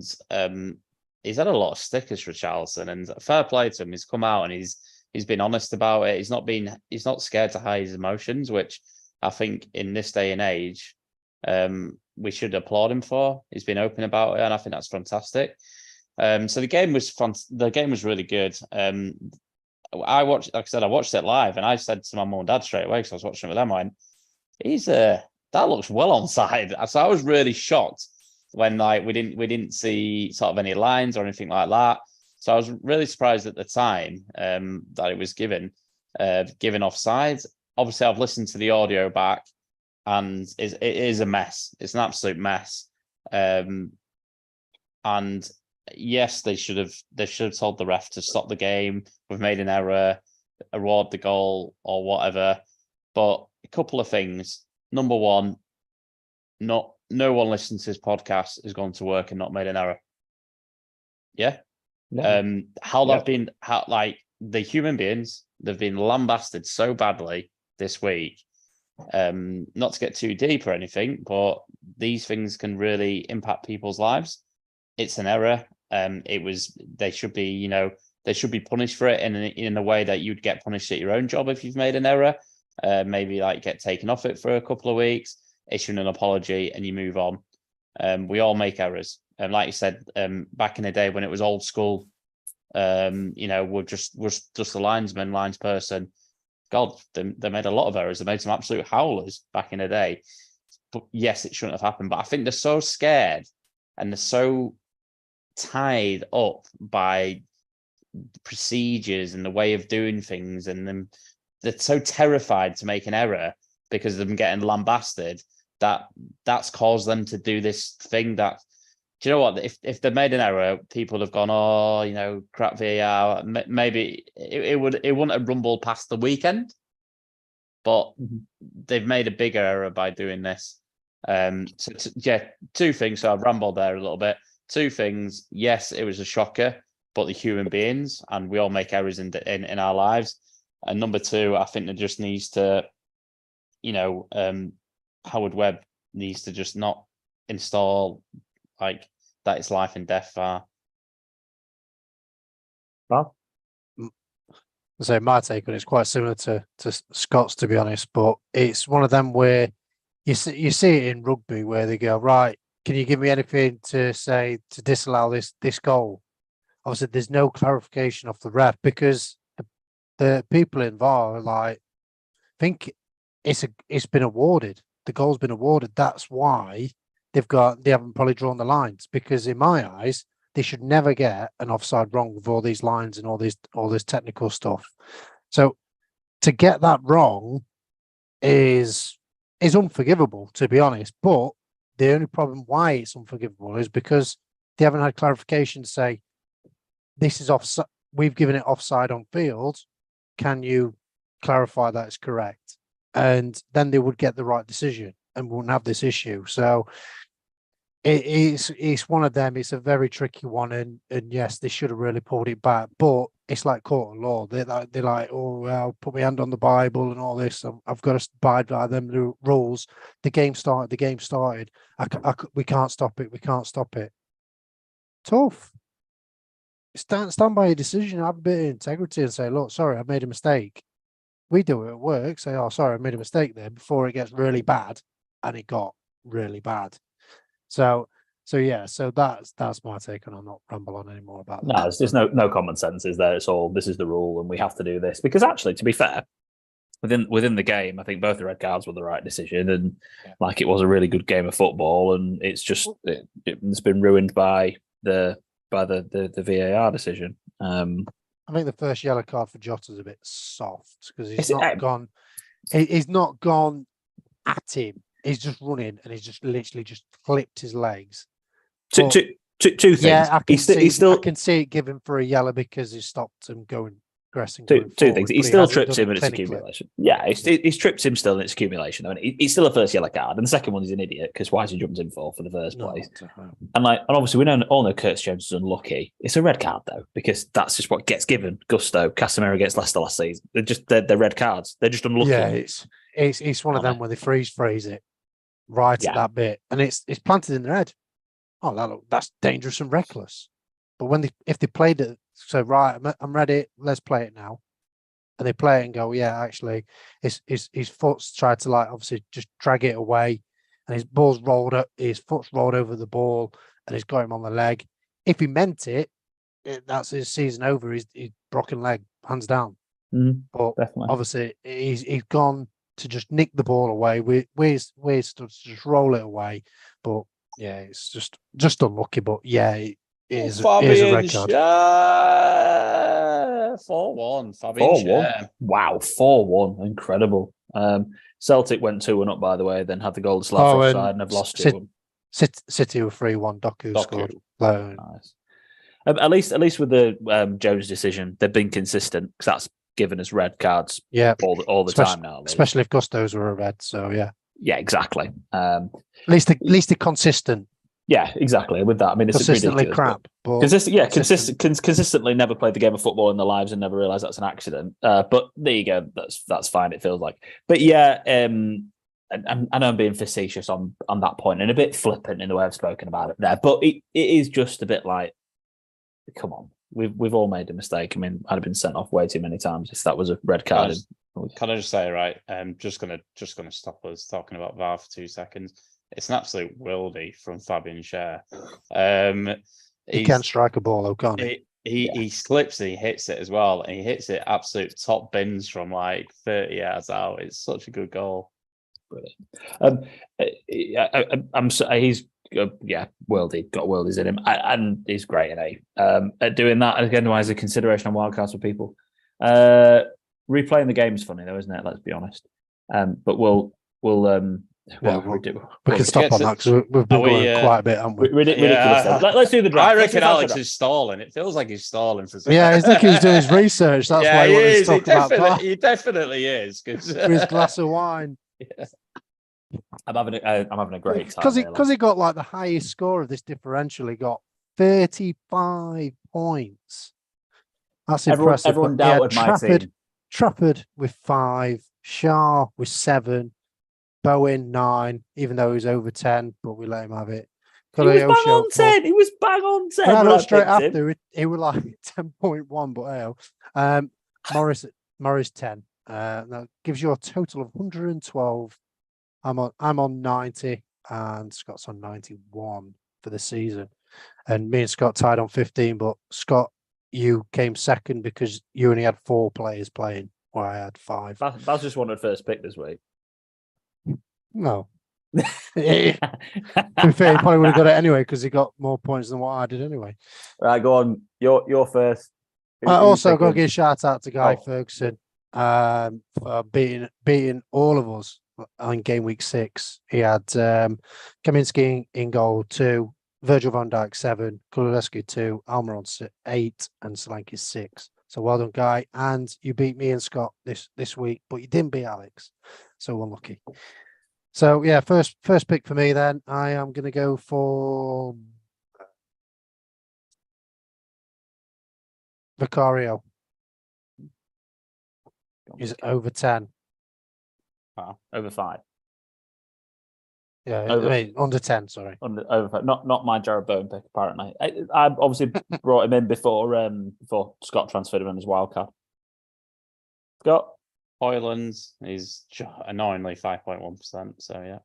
he's had a lot of stickers, Richarlison, and fair play to him. He's come out and he's been honest about it. He's not scared to hide his emotions, which I think in this day and age, we should applaud him for. He's been open about it, and I think that's fantastic. So the game was fun. The game was really good. I watched it live, and I said to my mum and dad straight away, because I was watching it with them, I went, that looks well onside. So I was really shocked when we didn't see sort of any lines or anything like that. So I was really surprised at the time that it was given offside. Obviously, I've listened to the audio back, and it is a mess. It's an absolute mess. And yes, they should have told the ref to stop the game. We've made an error, award the goal or whatever. But a couple of things. Number one, no one listening to this podcast has gone to work and not made an error. Yeah? How they've been, like the human beings, they've been lambasted so badly this week. Not to get too deep or anything, but these things can really impact people's lives. It's an error. They should be, they should be punished for it in a way that you'd get punished at your own job if you've made an error. Maybe like get taken off it for a couple of weeks, issue an apology, and you move on. We all make errors. And like you said, back in the day when it was old school, we're just a lines person. God, they made a lot of errors. They made some absolute howlers back in the day. But yes, it shouldn't have happened. But I think they're so scared and they're so tied up by procedures and the way of doing things, and then they're so terrified to make an error because of them getting lambasted that's caused them to do this thing that, do you know what, if they made an error, people have gone, crap VAR. Maybe it wouldn't have rumbled past the weekend, but they've made a bigger error by doing this. Two things. So I've rambled there a little bit. Two things. Yes, it was a shocker, but the human beings, and we all make errors in our lives. And number two, I think there just needs to, Howard Webb needs to just not install like that. It's life and death VAR. Well, so my take on it's quite similar to Scott's, to be honest, but it's one of them where you see it in rugby where they go, right, can you give me anything to say to disallow this goal? Obviously, there's no clarification off the ref because the people involved are like, think it's been awarded. The goal's been awarded. That's why they haven't probably drawn the lines, because in my eyes, they should never get an offside wrong with all these lines and all this technical stuff. So to get that wrong is unforgivable, to be honest. But the only problem why it's unforgivable is because they haven't had clarification to say, this is offside. We've given it offside on field. Can you clarify that it's correct? And then they would get the right decision and wouldn't have this issue. So it's one of them. It's a very tricky one, and yes, they should have really pulled it back. But it's like court of law. They're like, oh well, put my hand on the Bible and all this. I've got to abide by them rules. The game started. We can't stop it. We can't stop it. Tough. Stand by your decision. Have a bit of integrity and say, look, sorry, I made a mistake. We do it at work. Say, oh, sorry, I made a mistake there before it gets really bad, and it got really bad. So that's my take, and I'll not ramble on anymore about that. No, there's no common sense, is there? It's all, this is the rule and we have to do this. Because actually, to be fair, within the game, I think both the red cards were the right decision, and like it was a really good game of football, and it's just it's been ruined by the VAR decision. I think the first yellow card for Jota's a bit soft because he's not gone. He's not gone at him. He's just running, and he's just literally just flipped his legs. Two things. Yeah, I can see it given for a yellow because he stopped him going aggressing. Two things. He still trips him in its accumulation. Yeah, he's tripped him still in its accumulation. I mean, he's still a first yellow card, and the second one he's an idiot because why has he jumped in for the first place? And obviously we all know Curtis Jones is unlucky. It's a red card though, because that's just what gets given. Gusto, Casemiro against Leicester last season. They're red cards. They're just unlucky. Yeah, it's one of them where they freeze it right at that bit, and it's planted in their head. Oh, that's dangerous and reckless. But if they played it, so right, I'm ready, let's play it now, and they play it and go, yeah, actually, his foot's tried to obviously just drag it away, and his foot's rolled over the ball, and he's got him on the leg. If he meant it, that's his season over. He's broken leg, hands down. But definitely. Obviously, he's gone to just nick the ball away. We're to just roll it away, but yeah, it's just unlucky. But yeah, it is a red card. 4-1. 4-1. Wow, 4-1. Incredible. Celtic went 2-1 up, by the way, then had the goal to offside and have lost 2-1. City were 3-1. Doku scored. Nice. At least with the Jones decision, they've been consistent because that's given us red cards all the time now. Especially if Gusto's were a red. So yeah. Yeah, exactly. At least they're consistent. Yeah, exactly. With that, I mean, it's consistently ridiculous, crap. But consistently never played the game of football in their lives and never realised that's an accident. But there you go. That's fine. It feels like. But yeah, I know I'm being facetious on that point and a bit flippant in the way I've spoken about it there. But it is just a bit like, come on, we've all made a mistake. I mean, I'd have been sent off way too many times if that was a red card. Can I just say, right? Just gonna stop us talking about VAR for 2 seconds. It's an absolute wildy from Fabian Schär. He can strike a ball, though, can't he? He slips and he hits it as well, and he hits it absolute top bins from like 30 yards out. It's such a good goal. Brilliant. He's worldy, got worldies in him, and he's great at doing that. Again, as a consideration on wildcards for people. Replaying the game is funny though, isn't it? Let's be honest. But we'll we can stop on that because we've been going quite a bit, haven't we? Ridiculous. Let's do the draft. I reckon Alex is stalling. It feels like he's stalling for something. Yeah, I think he's doing his research. That's why he wanted to talk about that. He definitely is. With his glass of wine. Yeah. I'm having a great time. Because he got like the highest score of this differential. He got 35 points. That's impressive. Everyone doubted my team. Trafford with 5, Shah with 7, Bowen 9, even though he was over 10, but we let him have it. He was bang on 10. He was bang on 10. I know straight after he was like 10.1, but Morris 10. That gives you a total of 112. I'm on 90, and Scott's on 91 for the season, and me and Scott tied on 15. But Scott, you came second because you only had 4 players playing, while I had 5. Baz just wanted first pick this week. No. To be fair, he probably would have got it anyway because he got more points than what I did anyway. Right, go on. You're first. I also got to give a shout out to Guy Ferguson for beating all of us on game week 6. He had Kaminski in goal 2, Virgil van Dijk 7, Kulusevski 2, Almiron 8, and Solanke 6. So well done, Guy. And you beat me and Scott this week, but you didn't beat Alex. So unlucky. So yeah, first pick for me then. I am going to go for Vicario. He's over 10. Over 5. Yeah, I mean, under 10, sorry. Over 5. Not my Jared Bowen pick, apparently. I obviously brought him in before Scott transferred him in as wildcard. Scott? Hoyland is annoyingly 5.1%, so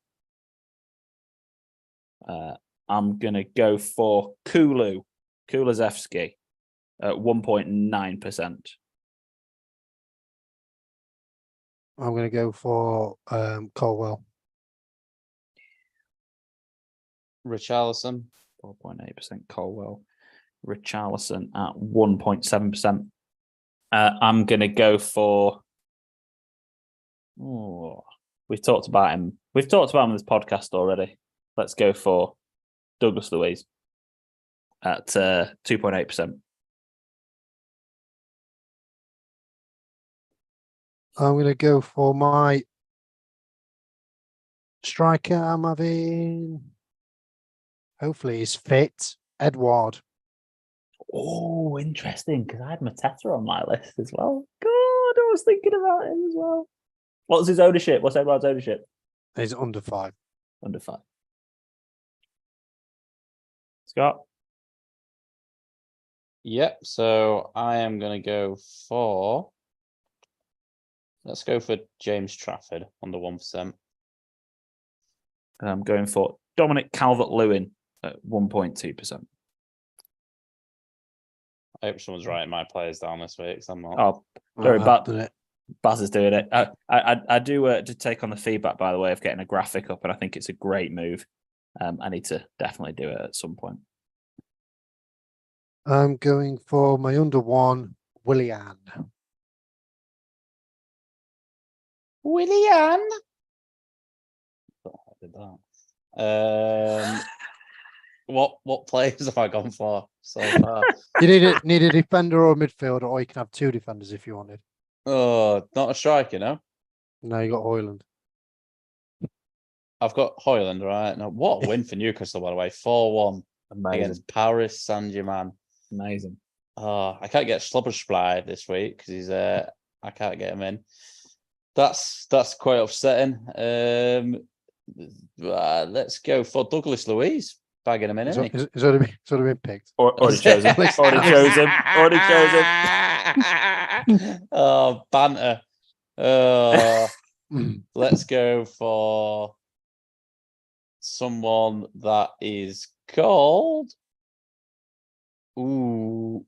yeah. I'm going to go for Kulusevski at 1.9%. I'm going to go for Colwell. Richarlison. 4.8% Colwell. Richarlison at 1.7%. I'm going to go for... we've talked about him. We've talked about him in this podcast already. Let's go for Douglas Luiz at 2.8%. I'm going to go for my striker. I'm having... Hopefully he's fit. Edward. Oh, interesting, because I had Mateta on my list as well. God, I was thinking about him as well. What's his ownership? What's Edward's ownership? He's under 5. Under 5. Scott? Yep, so I am going to go for... Let's go for James Trafford, under 1%. And I'm going for Dominic Calvert-Lewin at 1.2%. I hope someone's writing my players down this week, because I'm not. Oh, sorry, Baz is doing it. I do take on the feedback, by the way, of getting a graphic up, and I think it's a great move. I need to definitely do it at some point. I'm going for my under 1, Willian. Willian? I did that. What players have I gone for so far? You need a defender or a midfielder, or you can have 2 defenders if you wanted. Oh, not a striker, no? No, you got Hoyland. I've got Hoyland, right? Now, what a win for Newcastle, by the way. 4-1 against Paris Saint-Germain. Amazing. Oh, I can't get Slobbersply this week because he's I can't get him in. That's quite upsetting. Let's go for Douglas Luiz. Bagging him in, isn't he? He's already been picked. Already chosen. Already chosen. Already chosen. Oh, banter. Oh, let's go for someone that is called. Ooh.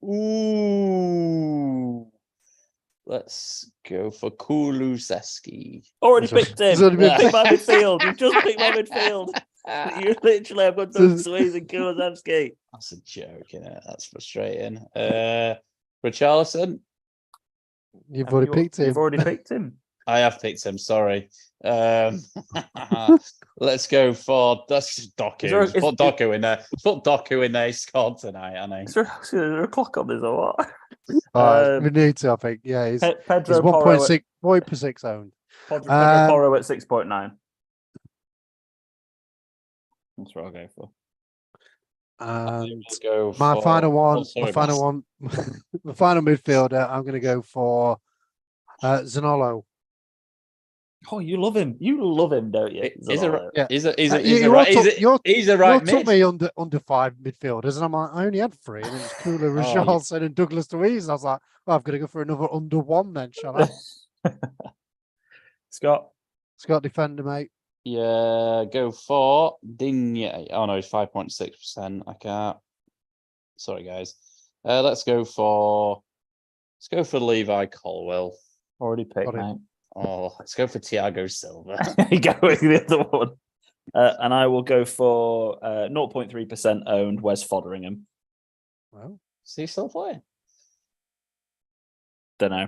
Let's go for Kulusevski. Already picked him. Pick my midfield. You've just picked my midfield. You literally have got Doug Suez and Kulusevski. That's a joke, innit? That's frustrating. Richarlison. You've already picked him. You've already picked him. I have picked him, sorry. Let's go for that's Doku. Put Doku in there. Put Doku in there. He scored tonight, Annie. Is there a clock on this or what? We need to, I think. Yeah, he's Pedro 1.6 owned. Pedro Porro at 6.9. That's what I'll go for. And go my for... final one, my final midfielder, I'm going to go for Zanolo. Oh, you love him. You love him, don't you? He's a right mid. Took me under 5 midfielders, and I'm like, I only had 3, and it was Kula, Richarlison, and Douglas Luiz. I was like, well, I've got to go for another under 1 then, shall I? Scott, defender, mate. Yeah, go for Digne. Oh no, he's 5.6%. I can't. Sorry, guys. Let's go for Levi Colwill. Already picked, mate. Oh, let's go for Thiago Silva. You go with the other one. And I will go for 0.3% owned Wes Fotheringham. Well, is he still playing? Don't know.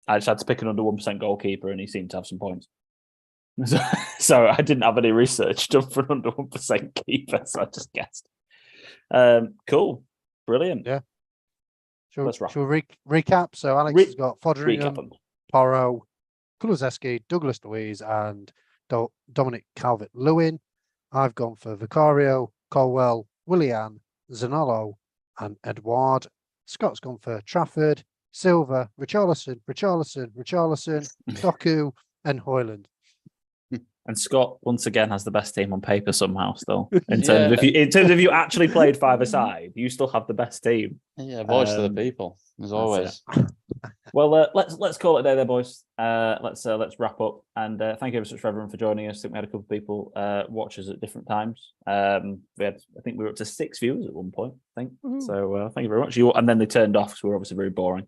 I just had to pick an under 1% goalkeeper and he seemed to have some points. So I didn't have any research done for an under 1% keeper, so I just guessed. Cool. Brilliant. Yeah. Let's shall we recap? So Alex has got Fotheringham, Porro, Kulusevski, Douglas Luiz, and Dominic Calvert-Lewin. I've gone for Vicario, Colwell, Willian, Zanolo, and Edouard. Scott's gone for Trafford, Silva, Richarlison, Doku, and Hoyland. And Scott once again has the best team on paper somehow. Still, in terms of if you actually played 5-a-side, you still have the best team. Yeah, voice to the people as always. Well, let's call it a day there, boys. Let's wrap up. And thank you ever so much for everyone for joining us. I think we had a couple of people watch us at different times. I think we were up to 6 viewers at one point. I think so. Thank you very much. And then they turned off because we were obviously very boring.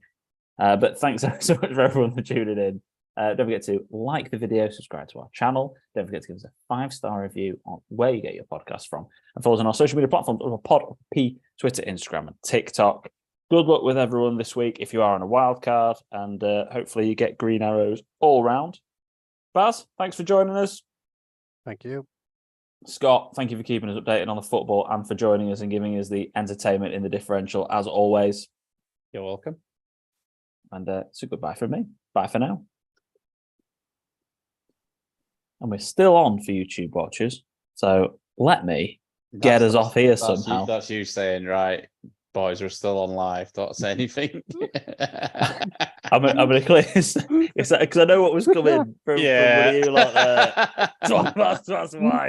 But thanks so much for everyone for tuning in. Don't forget to like the video, subscribe to our channel. Don't forget to give us a 5-star review on where you get your podcast from. And follow us on our social media platforms, PodP, Twitter, Instagram, and TikTok. Good luck with everyone this week if you are on a wildcard, and hopefully you get green arrows all round. Baz, thanks for joining us. Thank you. Scott, thank you for keeping us updated on the football and for joining us and giving us the entertainment in the differential, as always. You're welcome. And so goodbye from me. Bye for now. And we're still on for YouTube watchers. So let me get us off here somehow. That's you saying, right, boys, we're still on live. Don't say anything. I'm going to clear this because I know what was coming from one of you lot there. That's why.